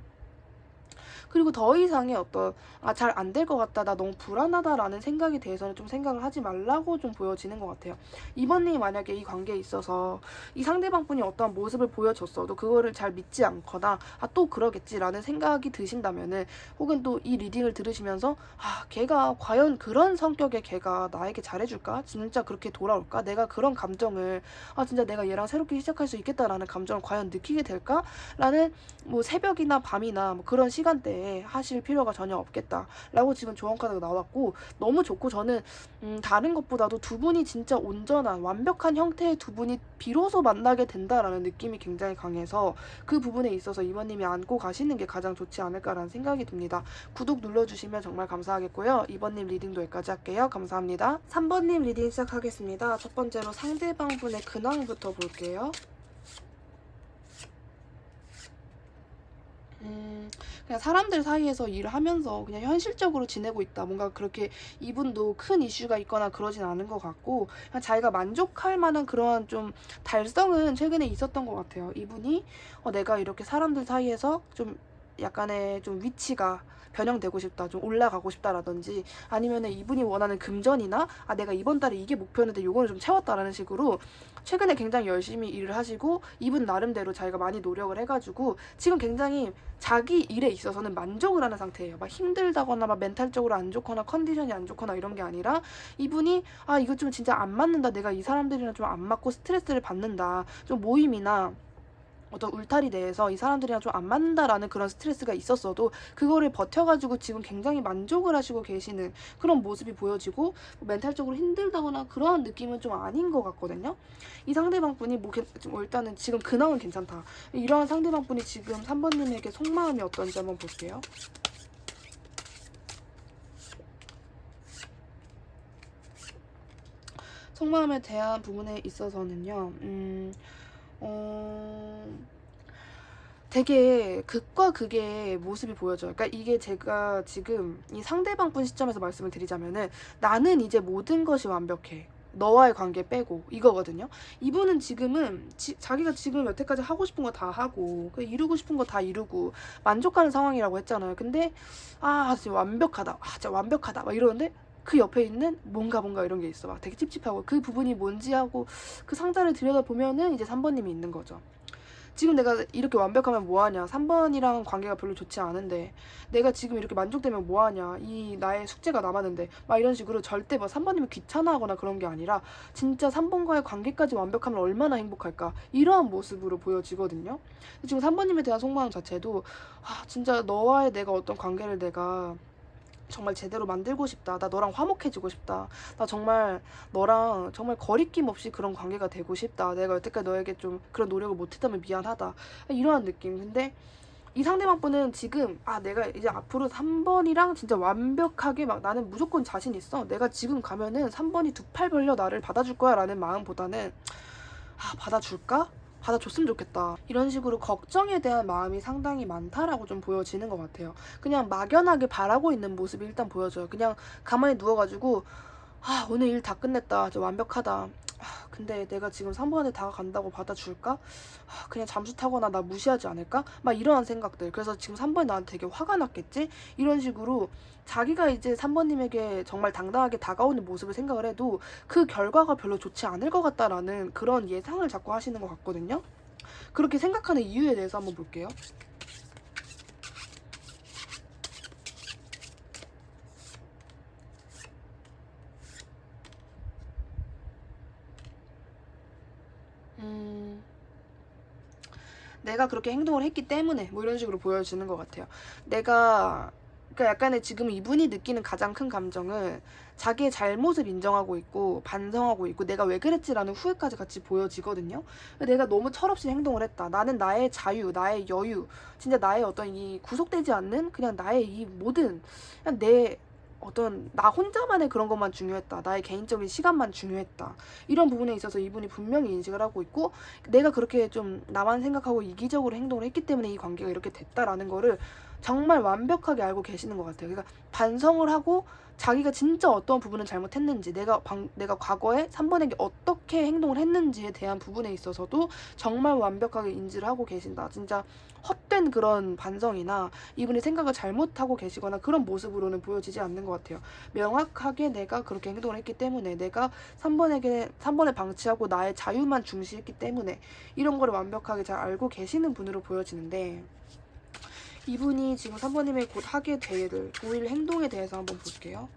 그리고 더 이상의 어떤 잘 안 될 것 같다, 나 너무 불안하다라는 생각에 대해서는 좀 생각을 하지 말라고 좀 보여지는 것 같아요. 이번님이 만약에 이 관계에 있어서 이 상대방분이 어떠한 모습을 보여줬어도 그거를 잘 믿지 않거나 또 그러겠지라는 생각이 드신다면은, 혹은 또 이 리딩을 들으시면서 걔가 과연 그런 성격의 걔가 나에게 잘해줄까? 진짜 그렇게 돌아올까? 내가 그런 감정을 진짜 내가 얘랑 새롭게 시작할 수 있겠다라는 감정을 과연 느끼게 될까? 라는 뭐 새벽이나 밤이나 뭐 그런 시간대에 하실 필요가 전혀 없겠다라고 지금 조언 카드가 나왔고, 너무 좋고, 저는 다른 것보다도 두 분이 진짜 온전한 완벽한 형태의 두 분이 비로소 만나게 된다라는 느낌이 굉장히 강해서 그 부분에 있어서 이번님이 안고 가시는 게 가장 좋지 않을까라는 생각이 듭니다. 구독 눌러주시면 정말 감사하겠고요. 이번님 리딩도 여기까지 할게요. 감사합니다. 3번님 리딩 시작하겠습니다. 첫 번째로 상대방분의 근황부터 볼게요. 그냥 사람들 사이에서 일을 하면서 그냥 현실적으로 지내고 있다. 뭔가 그렇게 이분도 큰 이슈가 있거나 그러진 않은 것 같고, 그냥 자기가 만족할 만한 그러한 좀 달성은 최근에 있었던 것 같아요. 이분이 내가 이렇게 사람들 사이에서 좀 약간의 좀 위치가 변형되고 싶다, 좀 올라가고 싶다라든지, 아니면은 이분이 원하는 금전이나 내가 이번 달에 이게 목표였는데 요거는 좀 채웠다라는 식으로 최근에 굉장히 열심히 일을 하시고, 이분 나름대로 자기가 많이 노력을 해가지고 지금 굉장히 자기 일에 있어서는 만족을 하는 상태예요. 막 힘들다거나 막 멘탈적으로 안 좋거나 컨디션이 안 좋거나 이런 게 아니라, 이분이 이거 좀 진짜 안 맞는다, 내가 이 사람들이랑 좀 안 맞고 스트레스를 받는다, 좀 모임이나 어떤 울타리 내에서 이 사람들이랑 좀 안 맞는다라는 그런 스트레스가 있었어도 그거를 버텨가지고 지금 굉장히 만족을 하시고 계시는 그런 모습이 보여지고, 멘탈적으로 힘들다거나 그런 느낌은 좀 아닌 것 같거든요. 이 상대방 분이 일단은 지금 근황은 괜찮다. 이러한 상대방 분이 지금 3번님에게 속마음이 어떤지 한번 볼게요. 속마음에 대한 부분에 있어서는요, 되게 극과 극의 모습이 보여져요. 그러니까 이게 제가 지금 이 상대방 분 시점에서 말씀을 드리자면은, 나는 이제 모든 것이 완벽해, 너와의 관계 빼고, 이거거든요. 이분은 지금은 자기가 지금 여태까지 하고 싶은 거 다 하고 이루고 싶은 거 다 이루고 만족하는 상황이라고 했잖아요. 근데 진짜 완벽하다, 진짜 완벽하다 막 이러는데, 그 옆에 있는 뭔가 이런 게 있어. 막 되게 찝찝하고, 그 부분이 뭔지 하고 그 상자를 들여다보면은 이제 3번님이 있는 거죠. 지금 내가 이렇게 완벽하면 뭐하냐, 3번이랑 관계가 별로 좋지 않은데 내가 지금 이렇게 만족되면 뭐하냐, 이 나의 숙제가 남았는데, 막 이런 식으로 절대 막 3번님이 귀찮아하거나 그런 게 아니라 진짜 3번과의 관계까지 완벽하면 얼마나 행복할까, 이러한 모습으로 보여지거든요. 지금 3번님에 대한 속마음 자체도 진짜 너와의 내가 어떤 관계를 내가 정말 제대로 만들고 싶다, 나 너랑 화목해지고 싶다, 나 정말 너랑 정말 거리낌 없이 그런 관계가 되고 싶다, 내가 여태까지 너에게 좀 그런 노력을 못했다면 미안하다, 이러한 느낌. 근데 이 상대방 분은 지금 내가 이제 앞으로 3번이랑 진짜 완벽하게 막 나는 무조건 자신 있어, 내가 지금 가면은 3번이 두 팔 벌려 나를 받아줄 거야 라는 마음보다는 받아줄까? 받아줬으면 좋겠다, 이런 식으로 걱정에 대한 마음이 상당히 많다라고 좀 보여지는 것 같아요. 그냥 막연하게 바라고 있는 모습이 일단 보여져요. 그냥 가만히 누워가지고 오늘 일 다 끝냈다, 저 완벽하다, 근데 내가 지금 3번에 다가간다고 받아줄까? 그냥 잠수 타거나 나 무시하지 않을까? 막 이러한 생각들. 그래서 지금 3번이 나한테 되게 화가 났겠지? 이런 식으로 자기가 이제 3번님에게 정말 당당하게 다가오는 모습을 생각을 해도 그 결과가 별로 좋지 않을 것 같다라는 그런 예상을 자꾸 하시는 것 같거든요. 그렇게 생각하는 이유에 대해서 한번 볼게요. 내가 그렇게 행동을 했기 때문에 뭐 이런 식으로 보여지는 것 같아요. 내가 그러니까 약간의 지금 이분이 느끼는 가장 큰 감정은 자기의 잘못을 인정하고 있고 반성하고 있고 내가 왜 그랬지라는 후회까지 같이 보여지거든요. 내가 너무 철없이 행동을 했다. 나는 나의 자유, 나의 여유, 진짜 나의 어떤 이 구속되지 않는 그냥 나의 이 모든 그냥 내 어떤 나 혼자만의 그런 것만 중요했다. 나의 개인적인 시간만 중요했다. 이런 부분에 있어서 이분이 분명히 인식을 하고 있고 내가 그렇게 좀 나만 생각하고 이기적으로 행동을 했기 때문에 이 관계가 이렇게 됐다라는 거를 정말 완벽하게 알고 계시는 것 같아요. 그러니까 반성을 하고 자기가 진짜 어떤 부분을 잘못했는지 내가 과거에 3번에게 어떻게 행동을 했는지에 대한 부분에 있어서도 정말 완벽하게 인지를 하고 계신다. 진짜 헛된 그런 반성이나 이분이 생각을 잘못하고 계시거나 그런 모습으로는 보여지지 않는 것 같아요. 명확하게 내가 그렇게 행동을 했기 때문에 내가 3번을 방치하고 나의 자유만 중시했기 때문에 이런 거를 완벽하게 잘 알고 계시는 분으로 보여지는데 이분이 지금 3번님의 곧 하게 될 보일 행동에 대해서 한번 볼게요.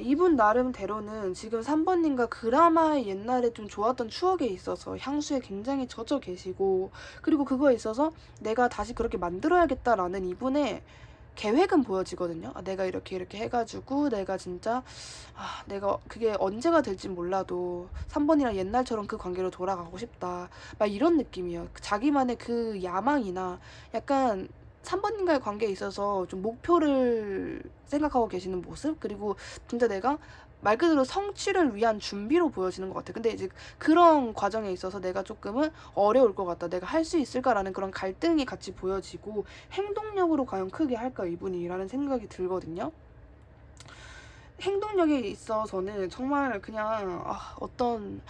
이분 나름대로는 지금 3번님과 그나마 옛날에 좀 좋았던 추억에 있어서 향수에 굉장히 젖어 계시고 그리고 그거에 있어서 내가 다시 그렇게 만들어야겠다라는 이분의 계획은 보여지거든요. 내가 이렇게 해가지고 내가 진짜 내가 그게 언제가 될진 몰라도 3번이랑 옛날처럼 그 관계로 돌아가고 싶다. 막 이런 느낌이에요. 자기만의 그 야망이나 약간 3번님과의 관계에 있어서 좀 목표를 생각하고 계시는 모습 그리고 진짜 내가 말 그대로 성취를 위한 준비로 보여지는 것 같아. 근데 이제 그런 과정에 있어서 내가 조금은 어려울 것 같다. 내가 할 수 있을까라는 그런 갈등이 같이 보여지고 행동력으로 과연 크게 할까 이분이라는 생각이 들거든요. 행동력에 있어서는 정말 그냥 어떤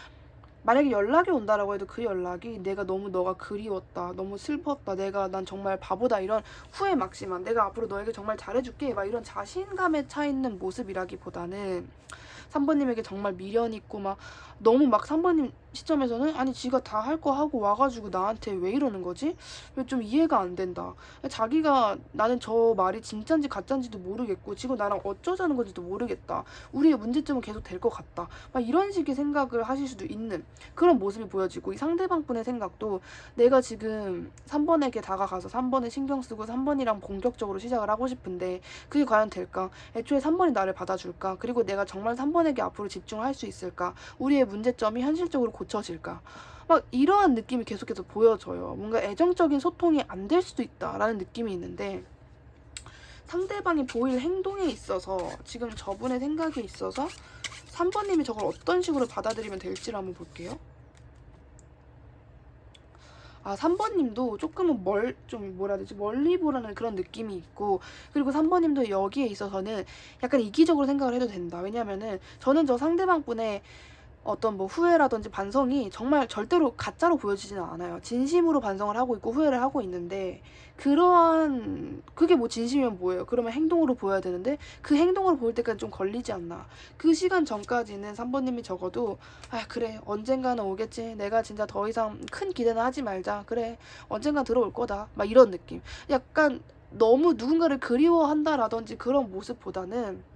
만약에 연락이 온다라고 해도 그 연락이 내가 너무 너가 그리웠다, 너무 슬펐다, 난 정말 바보다 이런 후회 막심한 내가 앞으로 너에게 정말 잘해줄게 막 이런 자신감에 차 있는 모습이라기보다는 3번님에게 정말 미련 있고 막 너무 막 3번님 시점에서는 아니 지가 다 할 거 하고 와가지고 나한테 왜 이러는 거지? 왜 좀 이해가 안 된다. 자기가 나는 저 말이 진짠지 가짠지도 모르겠고 지금 나랑 어쩌자는 건지도 모르겠다. 우리의 문제점은 계속 될 것 같다. 막 이런 식의 생각을 하실 수도 있는 그런 모습이 보여지고 이 상대방 분의 생각도 내가 지금 3번에게 다가가서 3번에 신경 쓰고 3번이랑 본격적으로 시작을 하고 싶은데 그게 과연 될까? 애초에 3번이 나를 받아줄까? 그리고 내가 정말 3번에게 앞으로 집중을 할 수 있을까? 우리의 문제점이 현실적으로 고쳐질까? 막 이러한 느낌이 계속해서 보여져요. 뭔가 애정적인 소통이 안 될 수도 있다라는 느낌이 있는데 상대방이 보일 행동에 있어서 지금 저분의 생각에 있어서 3번님이 저걸 어떤 식으로 받아들이면 될지를 한번 볼게요. 3번님도 조금은 좀 뭐라 해야 되지? 멀리 보라는 그런 느낌이 있고, 그리고 3번님도 여기에 있어서는 약간 이기적으로 생각을 해도 된다. 왜냐면은 저는 저 상대방 분의 어떤 뭐 후회라든지 반성이 정말 절대로 가짜로 보여지지는 않아요. 진심으로 반성을 하고 있고 후회를 하고 있는데 그게 뭐 진심이면 뭐예요? 그러면 행동으로 보여야 되는데 그 행동으로 보일 때까지 좀 걸리지 않나. 그 시간 전까지는 3번님이 적어도 그래 언젠가는 오겠지. 내가 진짜 더 이상 큰 기대는 하지 말자. 그래 언젠가 들어올 거다. 막 이런 느낌. 약간 너무 누군가를 그리워한다라든지 그런 모습보다는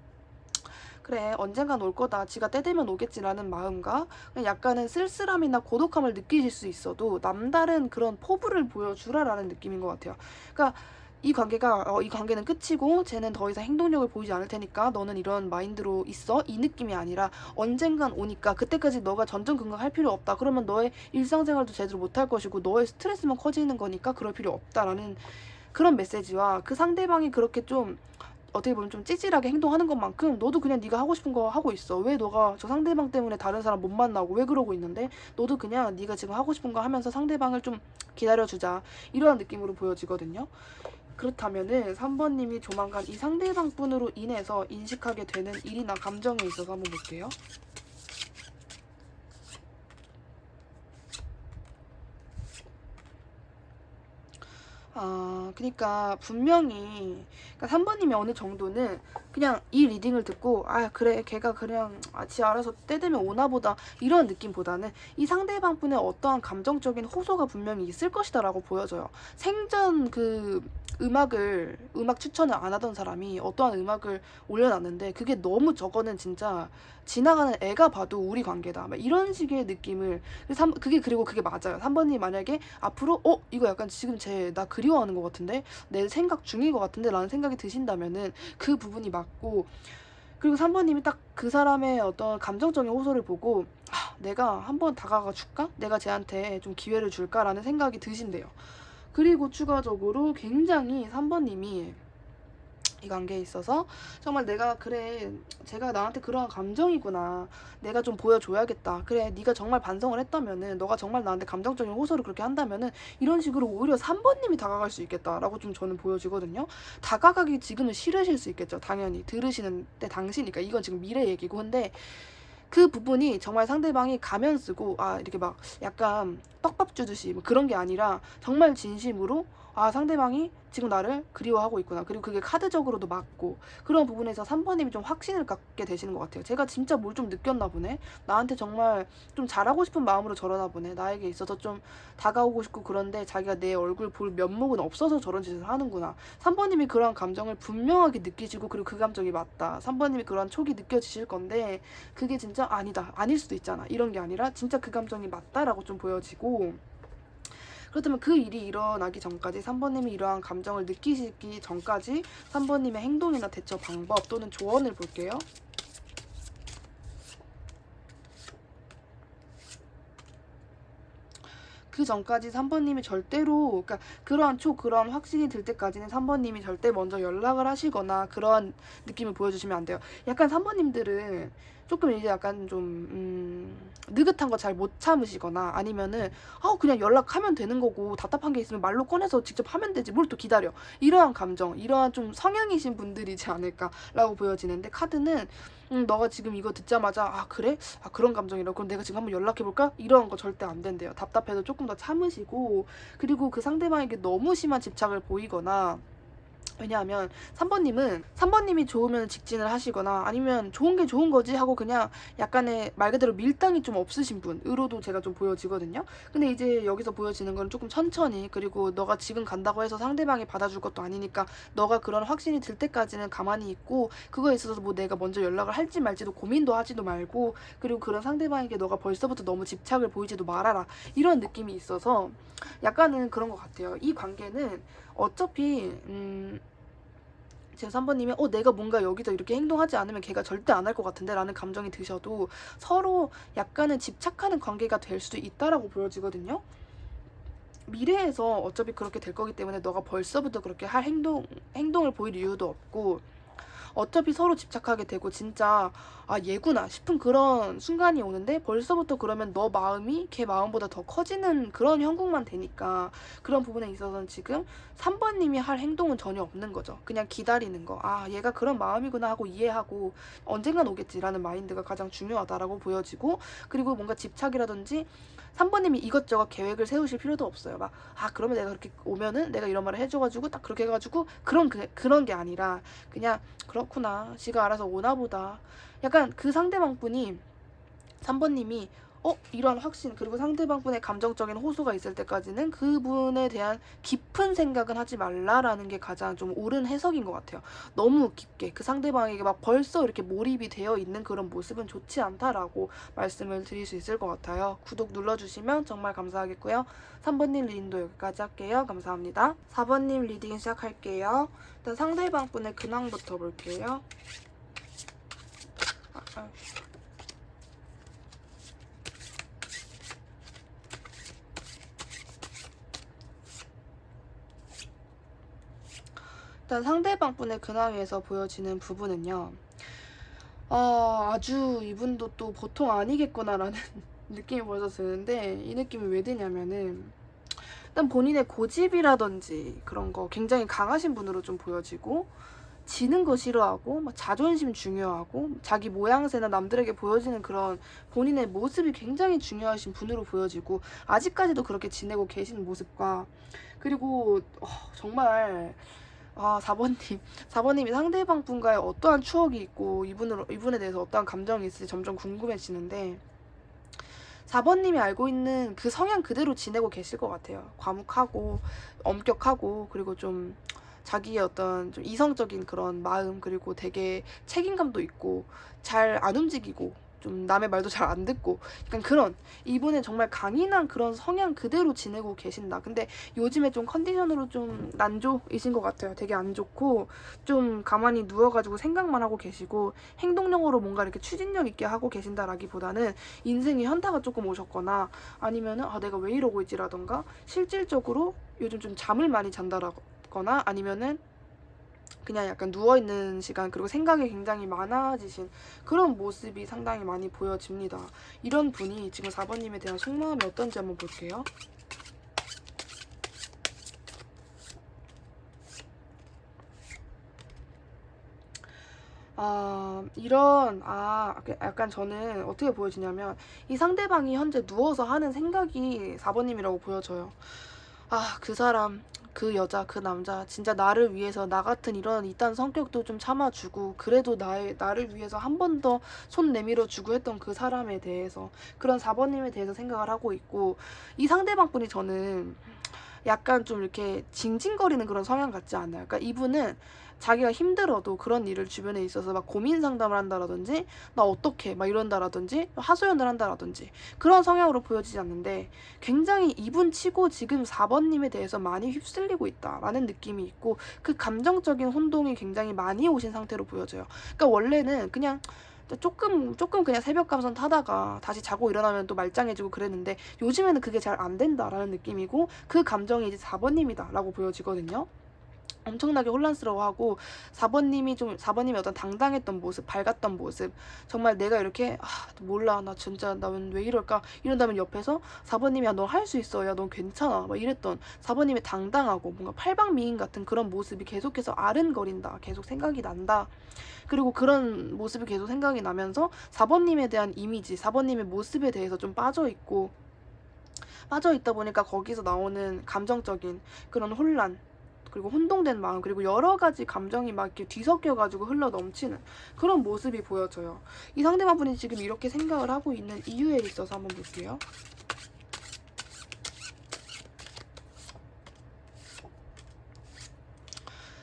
그래 언젠간 올 거다 지가 때 되면 오겠지라는 마음과 약간은 쓸쓸함이나 고독함을 느끼실 수 있어도 남다른 그런 포부를 보여주라라는 느낌인 것 같아요. 그러니까 이 관계는 끝이고 쟤는 더 이상 행동력을 보이지 않을 테니까 너는 이런 마인드로 있어 이 느낌이 아니라 언젠간 오니까 그때까지 너가 전전긍긍할 필요 없다. 그러면 너의 일상생활도 제대로 못할 것이고 너의 스트레스만 커지는 거니까 그럴 필요 없다라는 그런 메시지와 그 상대방이 그렇게 좀 어떻게 보면 좀 찌질하게 행동하는 것만큼 너도 그냥 네가 하고 싶은 거 하고 있어. 왜 너가 저 상대방 때문에 다른 사람 못 만나고 왜 그러고 있는데 너도 그냥 네가 지금 하고 싶은 거 하면서 상대방을 좀 기다려주자. 이러한 느낌으로 보여지거든요. 그렇다면은 3번님이 조만간 이 상대방 분으로 인해서 인식하게 되는 일이나 감정에 있어서 한번 볼게요. 그러니까 분명히 그러니까 3번님이 어느 정도는 그냥 이 리딩을 듣고 아 그래 걔가 그냥 지 알아서 때 되면 오나 보다 이런 느낌보다는 이 상대방 분의 어떠한 감정적인 호소가 분명히 있을 것이다 라고 보여져요. 생전 그 음악 추천을 안 하던 사람이 어떠한 음악을 올려놨는데 그게 너무 저거는 진짜 지나가는 애가 봐도 우리 관계다 막 이런 식의 느낌을 그리고 그게 맞아요. 3번님 만약에 앞으로 이거 약간 지금 나 그리워하는 것 같은데 내 생각 중인 것 같은데 라는 생각이 드신다면은 그 부분이 맞고, 그리고 3번님이 딱 그 사람의 어떤 감정적인 호소를 보고 내가 한번 다가가 줄까? 내가 쟤한테 좀 기회를 줄까라는 생각이 드신대요. 그리고 추가적으로 굉장히 3번님이 이 관계에 있어서 정말 내가 그래 제가 나한테 그런 감정이구나 내가 좀 보여줘야겠다 그래 네가 정말 반성을 했다면은 너가 정말 나한테 감정적인 호소를 그렇게 한다면은 이런 식으로 오히려 3번님이 다가갈 수 있겠다라고 좀 저는 보여지거든요. 다가가기 지금은 싫으실 수 있겠죠. 당연히 들으시는 때 당시니까 이건 지금 미래 얘기고. 근데 그 부분이 정말 상대방이 가면 쓰고 이렇게 막 약간 떡밥 주듯이 뭐 그런 게 아니라 정말 진심으로 상대방이 지금 나를 그리워하고 있구나. 그리고 그게 카드적으로도 맞고 그런 부분에서 3번님이 좀 확신을 갖게 되시는 것 같아요. 제가 진짜 뭘 좀 느꼈나 보네. 나한테 정말 좀 잘하고 싶은 마음으로 저러나 보네. 나에게 있어서 좀 다가오고 싶고 그런데 자기가 내 얼굴 볼 면목은 없어서 저런 짓을 하는구나. 3번님이 그런 감정을 분명하게 느끼시고 그리고 그 감정이 맞다. 3번님이 그런 촉이 느껴지실 건데 그게 진짜 아니다. 아닐 수도 있잖아. 이런 게 아니라 진짜 그 감정이 맞다라고 좀 보여지고, 그렇다면 그 일이 일어나기 전까지 3번님이 이러한 감정을 느끼시기 전까지 3번님의 행동이나 대처 방법 또는 조언을 볼게요. 그 전까지 3번님이 절대로 그러니까 그런 확신이 들 때까지는 3번님이 절대 먼저 연락을 하시거나 그런 느낌을 보여주시면 안 돼요. 약간 3번님들은 조금 이제 약간 좀 느긋한 거 잘 못 참으시거나 아니면은 그냥 연락하면 되는 거고 답답한 게 있으면 말로 꺼내서 직접 하면 되지 뭘 또 기다려 이러한 감정 이러한 좀 성향이신 분들이지 않을까라고 보여지는데 카드는 너가 지금 이거 듣자마자 그래? 그런 감정이라고 그럼 내가 지금 한번 연락해볼까? 이런 거 절대 안 된대요. 답답해도 조금 더 참으시고, 그리고 그 상대방에게 너무 심한 집착을 보이거나, 왜냐하면 3번님이 좋으면 직진을 하시거나 아니면 좋은 게 좋은 거지 하고 그냥 약간의 말 그대로 밀당이 좀 없으신 분으로도 제가 좀 보여지거든요. 근데 이제 여기서 보여지는 건 조금 천천히, 그리고 너가 지금 간다고 해서 상대방이 받아줄 것도 아니니까 너가 그런 확신이 들 때까지는 가만히 있고 그거에 있어서 뭐 내가 먼저 연락을 할지 말지도 고민도 하지도 말고, 그리고 그런 상대방에게 너가 벌써부터 너무 집착을 보이지도 말아라 이런 느낌이 있어서 약간은 그런 것 같아요. 이 관계는 어차피 지금 3번님이 내가 뭔가 여기서 이렇게 행동하지 않으면 걔가 절대 안 할 것 같은데 라는 감정이 드셔도 서로 약간은 집착하는 관계가 될 수도 있다라고 보여지거든요. 미래에서 어차피 그렇게 될 거기 때문에 너가 벌써부터 그렇게 할 행동을 보일 이유도 없고, 어차피 서로 집착하게 되고 진짜 얘구나 싶은 그런 순간이 오는데 벌써부터 그러면 너 마음이 걔 마음보다 더 커지는 그런 형국만 되니까 그런 부분에 있어서는 지금 3번님이 할 행동은 전혀 없는 거죠. 그냥 기다리는 거. 얘가 그런 마음이구나 하고 이해하고 언젠간 오겠지라는 마인드가 가장 중요하다라고 보여지고, 그리고 뭔가 집착이라든지 3번님이 이것저것 계획을 세우실 필요도 없어요. 그러면 내가 그렇게 오면은 내가 이런 말을 해줘가지고 딱 그렇게 해가지고 그런 게 아니라 그냥 그렇구나 지가 알아서 오나 보다. 약간 그 상대방 분이 3번님이 이런 확신 그리고 상대방 분의 감정적인 호소가 있을 때까지는 그분에 대한 깊은 생각은 하지 말라라는 게 가장 좀 옳은 해석인 것 같아요. 너무 깊게 그 상대방에게 막 벌써 이렇게 몰입이 되어 있는 그런 모습은 좋지 않다라고 말씀을 드릴 수 있을 것 같아요. 구독 눌러주시면 정말 감사하겠고요. 3번님 리딩도 여기까지 할게요. 감사합니다. 4번님 리딩 시작할게요. 일단 상대방 분의 근황부터 볼게요. 일단 상대방 분의 근황에서 보여지는 부분은요. 아주 이분도 또 보통 아니겠구나라는 느낌이 벌써 드는데, 이 느낌이 왜 드냐면은 일단 본인의 고집이라든지 그런 거 굉장히 강하신 분으로 좀 보여지고, 지는 거 싫어하고 자존심 중요하고 자기 모양새나 남들에게 보여지는 그런 본인의 모습이 굉장히 중요하신 분으로 보여지고, 아직까지도 그렇게 지내고 계시는 모습과, 그리고 정말 아, 4번님. 4번님이 상대방 분과의 어떠한 추억이 있고 이분에 대해서 어떠한 감정이 있을지 점점 궁금해지는데 4번님이 알고 있는 그 성향 그대로 지내고 계실 것 같아요. 과묵하고 엄격하고 그리고 좀 자기의 어떤 좀 이성적인 그런 마음 그리고 되게 책임감도 있고 잘 안 움직이고 좀 남의 말도 잘 안 듣고 약간 그런 이분은 정말 강인한 그런 성향 그대로 지내고 계신다. 근데 요즘에 좀 컨디션으로 좀 난조이신 것 같아요. 되게 안 좋고 좀 가만히 누워가지고 생각만 하고 계시고 행동력으로 뭔가 이렇게 추진력 있게 하고 계신다라기보다는 인생에 현타가 조금 오셨거나 아니면은 아 내가 왜 이러고 있지라던가 실질적으로 요즘 좀 잠을 많이 잔다거나 아니면은 그냥 약간 누워있는 시간 그리고 생각이 굉장히 많아지신 그런 모습이 상당히 많이 보여집니다. 이런 분이 지금 4번님에 대한 속마음이 어떤지 한번 볼게요. 약간 저는 어떻게 보여지냐면 이 상대방이 현재 누워서 하는 생각이 4번님이라고 보여져요. 아, 그 사람, 그 여자, 그 남자, 진짜 나를 위해서 나 같은 이런 이딴 성격도 좀 참아주고, 그래도 나를 위해서 한 번 더 손 내밀어 주고 했던 그 사람에 대해서, 그런 4번님에 대해서 생각을 하고 있고, 이 상대방 분이 저는 약간 좀 이렇게 징징거리는 그런 성향 같지 않아요. 그러니까 이분은 자기가 힘들어도 그런 일을 주변에 있어서 막 고민 상담을 한다라든지 나 어떡해 막 이런다라든지 하소연을 한다라든지 그런 성향으로 보여지지 않는데 굉장히 이분 치고 지금 4번님에 대해서 많이 휩쓸리고 있다라는 느낌이 있고 그 감정적인 혼동이 굉장히 많이 오신 상태로 보여져요. 그러니까 원래는 그냥 조금 그냥 새벽 감성 타다가 다시 자고 일어나면 또 말짱해지고 그랬는데 요즘에는 그게 잘 안 된다라는 느낌이고 그 감정이 이제 4번님이다라고 보여지거든요. 엄청나게 혼란스러워하고 4번님이 어떤 당당했던 모습, 밝았던 모습, 정말 내가 이렇게 몰라 나 진짜 나 왜 이럴까 이런다면 옆에서 4번님이 야 너 할 수 있어 야 너 괜찮아 막 이랬던 4번님이 당당하고 뭔가 팔방미인 같은 그런 모습이 계속해서 아른거린다, 계속 생각이 난다. 그리고 그런 모습이 계속 생각이 나면서 4번님에 대한 이미지, 4번님의 모습에 대해서 좀 빠져 있다 보니까 거기서 나오는 감정적인 그런 혼란 그리고 혼동된 마음 그리고 여러 가지 감정이 막 이렇게 뒤섞여가지고 흘러 넘치는 그런 모습이 보여져요. 이 상대방분이 지금 이렇게 생각을 하고 있는 이유에 있어서 한번 볼게요.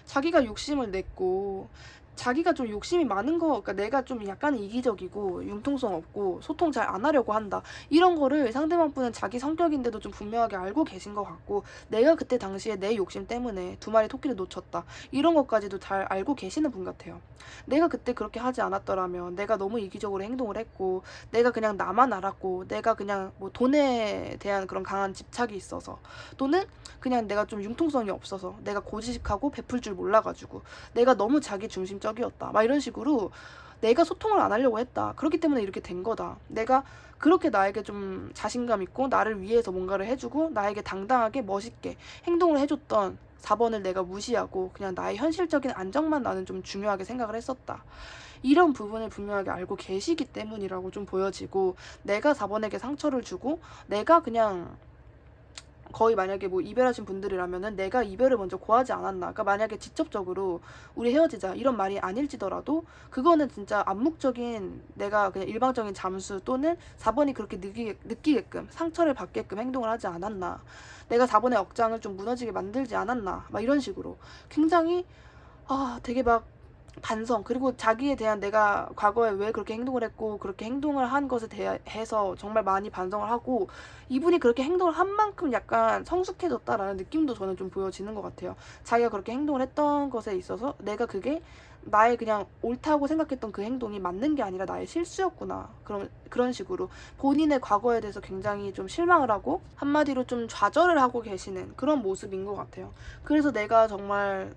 자기가 욕심을 냈고 자기가 좀 욕심이 많은 거, 그러니까 내가 좀 약간 이기적이고 융통성 없고 소통 잘 안 하려고 한다. 이런 거를 상대방 분은 자기 성격인데도 좀 분명하게 알고 계신 것 같고 내가 그때 당시에 내 욕심 때문에 두 마리 토끼를 놓쳤다. 이런 것까지도 잘 알고 계시는 분 같아요. 내가 그때 그렇게 하지 않았더라면 내가 너무 이기적으로 행동을 했고 내가 그냥 나만 알았고 내가 그냥 뭐 돈에 대한 그런 강한 집착이 있어서 또는 그냥 내가 좀 융통성이 없어서 내가 고지식하고 베풀 줄 몰라가지고 내가 너무 자기 중심적이었다 막 이런 식으로 내가 소통을 안 하려고 했다 그렇기 때문에 이렇게 된 거다 내가 그렇게 나에게 좀 자신감 있고 나를 위해서 뭔가를 해주고 나에게 당당하게 멋있게 행동을 해줬던 4번을 내가 무시하고 그냥 나의 현실적인 안정만 나는 좀 중요하게 생각을 했었다. 이런 부분을 분명하게 알고 계시기 때문이라고 좀 보여지고 내가 4번에게 상처를 주고 내가 그냥 거의 만약에 뭐 이별하신 분들이라면은 내가 이별을 먼저 고하지 않았나. 그러니까 만약에 직접적으로 우리 헤어지자 이런 말이 아닐지더라도 그거는 진짜 암묵적인 내가 그냥 일방적인 잠수 또는 4번이 그렇게 느끼게끔 상처를 받게끔 행동을 하지 않았나. 내가 4번의 억장을 좀 무너지게 만들지 않았나. 막 이런 식으로 굉장히 되게 막 반성 그리고 자기에 대한 내가 과거에 왜 그렇게 행동을 했고 그렇게 행동을 한 것에 대해서 정말 많이 반성을 하고 이분이 그렇게 행동을 한 만큼 약간 성숙해졌다라는 느낌도 저는 좀 보여지는 것 같아요. 자기가 그렇게 행동을 했던 것에 있어서 내가 그게 나의 그냥 옳다고 생각했던 그 행동이 맞는 게 아니라 나의 실수였구나. 그런 식으로 본인의 과거에 대해서 굉장히 좀 실망을 하고 한마디로 좀 좌절을 하고 계시는 그런 모습인 것 같아요. 그래서 내가 정말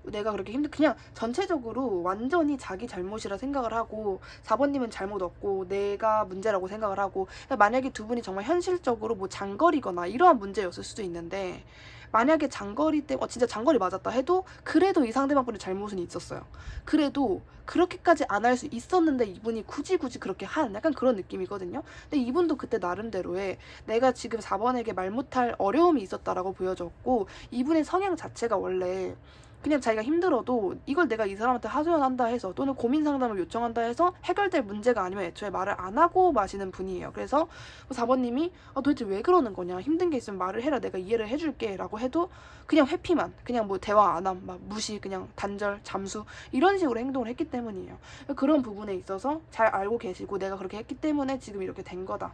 내가 그렇게 그냥 전체적으로 완전히 자기 잘못이라 생각을 하고 4번님은 잘못 없고 내가 문제라고 생각을 하고 만약에 두 분이 정말 현실적으로 뭐 장거리거나 이러한 문제였을 수도 있는데 만약에 장거리 때문에 진짜 장거리 맞았다 해도 그래도 이 상대방분의 잘못은 있었어요. 그래도 그렇게까지 안 할 수 있었는데 이분이 굳이 그렇게 한 약간 그런 느낌이거든요. 근데 이분도 그때 나름대로의 내가 지금 4번에게 말 못할 어려움이 있었다라고 보여졌고 이분의 성향 자체가 원래 그냥 자기가 힘들어도 이걸 내가 이 사람한테 하소연한다 해서 또는 고민 상담을 요청한다 해서 해결될 문제가 아니면 애초에 말을 안 하고 마시는 분이에요. 그래서 4번님이 도대체 왜 그러는 거냐, 힘든 게 있으면 말을 해라, 내가 이해를 해줄게 라고 해도 그냥 회피만, 그냥 뭐 대화 안 함, 막 무시, 그냥 단절, 잠수 이런 식으로 행동을 했기 때문이에요. 그런 부분에 있어서 잘 알고 계시고 내가 그렇게 했기 때문에 지금 이렇게 된 거다,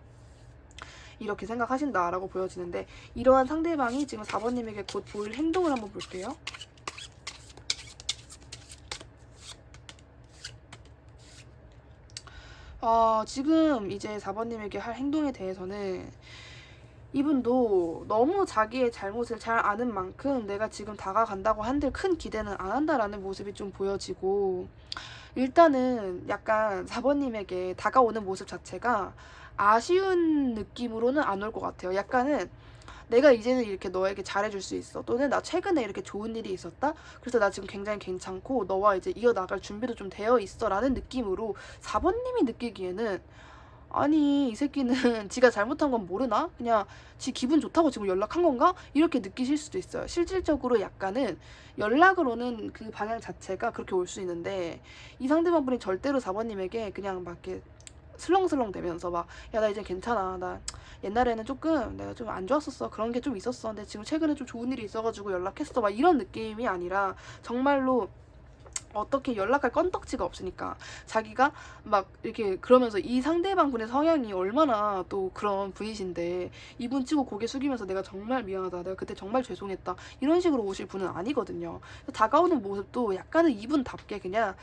이렇게 생각하신다라고 보여지는데, 이러한 상대방이 지금 4번님에게 곧 보일 행동을 한번 볼게요. 지금 이제 4번님에게 할 행동에 대해서는 이분도 너무 자기의 잘못을 잘 아는 만큼 내가 지금 다가간다고 한들 큰 기대는 안 한다라는 모습이 좀 보여지고, 일단은 약간 4번님에게 다가오는 모습 자체가 아쉬운 느낌으로는 안 올 것 같아요. 약간은 내가 이제는 이렇게 너에게 잘해줄 수 있어, 또는 나 최근에 이렇게 좋은 일이 있었다, 그래서 나 지금 굉장히 괜찮고 너와 이제 이어나갈 준비도 좀 되어 있어 라는 느낌으로 4번님이 느끼기에는, 아니 이 새끼는 지가 잘못한 건 모르나? 그냥 지 기분 좋다고 지금 연락한 건가? 이렇게 느끼실 수도 있어요. 실질적으로 약간은 연락을 오는 그 방향 자체가 그렇게 올 수 있는데, 이 상대방 분이 절대로 4번님에게 그냥 막 이렇게 슬렁슬렁 대면서 막 야 나 이제 괜찮아, 나 옛날에는 조금 내가 좀 안 좋았었어, 그런 게 좀 있었어, 근데 지금 최근에 좀 좋은 일이 있어가지고 연락했어, 막 이런 느낌이 아니라 정말로 어떻게 연락할 건덕지가 없으니까 자기가 막 이렇게 그러면서, 이 상대방 분의 성향이 얼마나 또 그런 분이신데 이분 치고 고개 숙이면서 내가 정말 미안하다, 내가 그때 정말 죄송했다, 이런 식으로 오실 분은 아니거든요. 다가오는 모습도 약간은 이분답게 그냥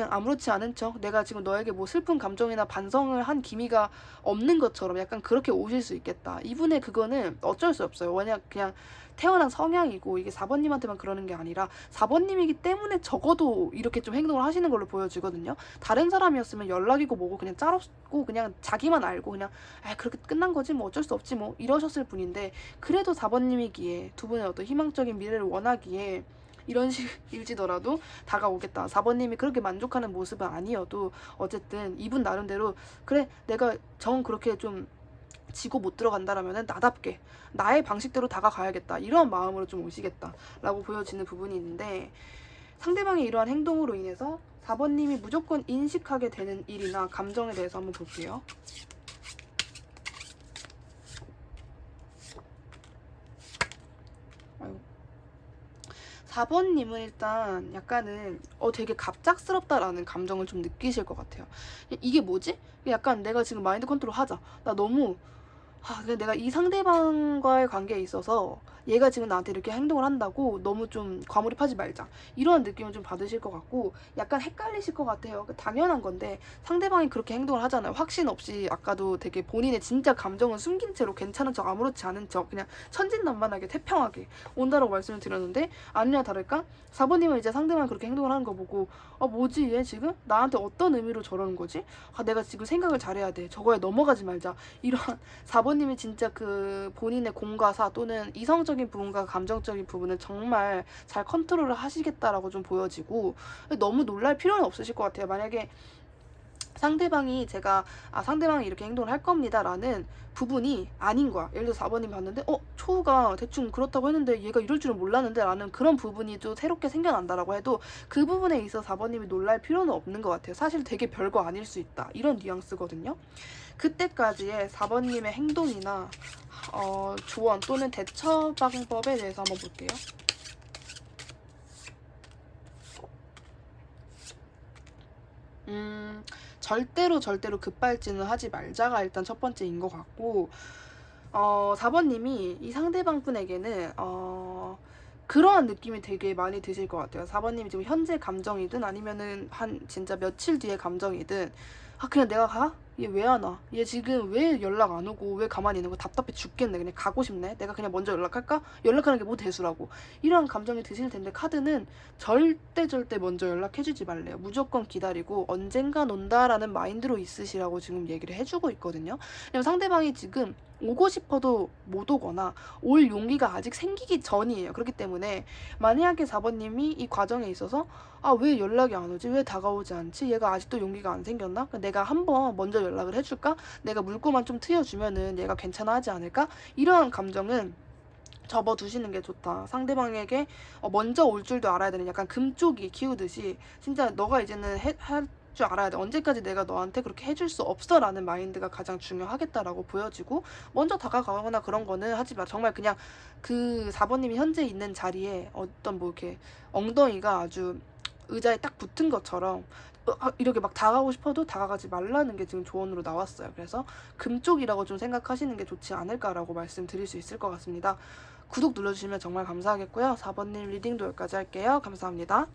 아무렇지 않은 척, 내가 지금 너에게 뭐 슬픈 감정이나 반성을 한 기미가 없는 것처럼 약간 그렇게 오실 수 있겠다. 이분의 그거는 어쩔 수 없어요. 왜냐, 그냥 태어난 성향이고, 이게 4번님한테만 그러는 게 아니라 4번님이기 때문에 적어도 이렇게 좀 행동을 하시는 걸로 보여지거든요. 다른 사람이었으면 연락이고 뭐고 그냥 짤없고 그냥 자기만 알고 그냥 그렇게 끝난 거지 뭐 어쩔 수 없지 뭐 이러셨을 분인데, 그래도 4번님이기에 두 분의 어떤 희망적인 미래를 원하기에 이런 식일지더라도 다가오겠다. 4번님이 그렇게 만족하는 모습은 아니어도 어쨌든 이분 나름대로 그래 내가 정 그렇게 좀 지고 못 들어간다라면은 나답게 나의 방식대로 다가가야겠다, 이런 마음으로 좀 오시겠다라고 보여지는 부분이 있는데, 상대방의 이러한 행동으로 인해서 4번님이 무조건 인식하게 되는 일이나 감정에 대해서 한번 볼게요. 4번님은 일단 약간은 되게 갑작스럽다라는 감정을 좀 느끼실 것 같아요. 이게 뭐지? 약간 내가 지금 마인드 컨트롤 하자, 나 너무 근데 내가 이 상대방과의 관계에 있어서 얘가 지금 나한테 이렇게 행동을 한다고 너무 좀 과몰입하지 말자, 이런 느낌을 좀 받으실 것 같고, 약간 헷갈리실 것 같아요. 당연한 건데 상대방이 그렇게 행동을 하잖아요. 확신 없이, 아까도 되게 본인의 진짜 감정은 숨긴 채로 괜찮은 척 아무렇지 않은 척 그냥 천진난만하게 태평하게 온다라고 말씀을 드렸는데, 아니나 다를까 4번님은 이제 상대방이 그렇게 행동을 하는 거 보고 뭐지 얘 지금 나한테 어떤 의미로 저러는 거지? 내가 지금 생각을 잘해야 돼, 저거에 넘어가지 말자, 이런 4번님이 진짜 그 본인의 공과사 또는 이성적인 부분과 감정적인 부분을 정말 잘 컨트롤을 하시겠다라고 좀 보여지고, 너무 놀랄 필요는 없으실 것 같아요. 만약에 상대방이 상대방이 이렇게 행동을 할 겁니다 라는 부분이 아닌 거야. 예를 들어 4번님 봤는데 초우가 대충 그렇다고 했는데 얘가 이럴 줄은 몰랐는데 라는 그런 부분이 또 새롭게 생겨난다라고 해도 그 부분에 있어 4번님이 놀랄 필요는 없는 것 같아요. 사실 되게 별거 아닐 수 있다, 이런 뉘앙스거든요. 그때까지의 4번님의 행동이나 조언 또는 대처 방법에 대해서 한번 볼게요. 절대로 급발진을 하지 말자가 일단 첫 번째인 것 같고, 4번님이 이 상대방 분에게는 그러한 느낌이 되게 많이 드실 것 같아요. 4번님이 지금 현재 감정이든 아니면은 한 진짜 며칠 뒤의 감정이든 그냥 내가 가? 얘 왜 안 와? 얘 지금 왜 연락 안 오고 왜 가만히 있는 거 답답해 죽겠네, 그냥 가고 싶네, 내가 그냥 먼저 연락할까? 연락하는 게 뭐 대수라고, 이런 감정이 드실 텐데, 카드는 절대 먼저 연락해주지 말래요. 무조건 기다리고 언젠가 논다라는 마인드로 있으시라고 지금 얘기를 해주고 있거든요. 왜냐면 상대방이 지금 오고 싶어도 못 오거나 올 용기가 아직 생기기 전이에요. 그렇기 때문에 만약에 4번님이 이 과정에 있어서 왜 연락이 안 오지? 왜 다가오지 않지? 얘가 아직도 용기가 안 생겼나? 내가 한번 먼저 연락을 해줄까? 내가 물꼬만 좀 트여주면은 얘가 괜찮아 하지 않을까? 이러한 감정은 접어두시는 게 좋다. 상대방에게 먼저 올 줄도 알아야 되는, 약간 금쪽이 키우듯이 진짜 너가 이제는 할 줄 알아야 돼. 언제까지 내가 너한테 그렇게 해줄 수 없어 라는 마인드가 가장 중요하겠다라고 보여지고, 먼저 다가가거나 그런 거는 하지 마. 정말 그냥 그 4번님이 현재 있는 자리에 어떤 뭐 이렇게 엉덩이가 아주 의자에 딱 붙은 것처럼 이렇게 막 다가가고 싶어도 다가가지 말라는 게 지금 조언으로 나왔어요. 그래서 금쪽이라고 좀 생각하시는 게 좋지 않을까라고 말씀드릴 수 있을 것 같습니다. 구독 눌러주시면 정말 감사하겠고요. 4번님 리딩도 여기까지 할게요. 감사합니다.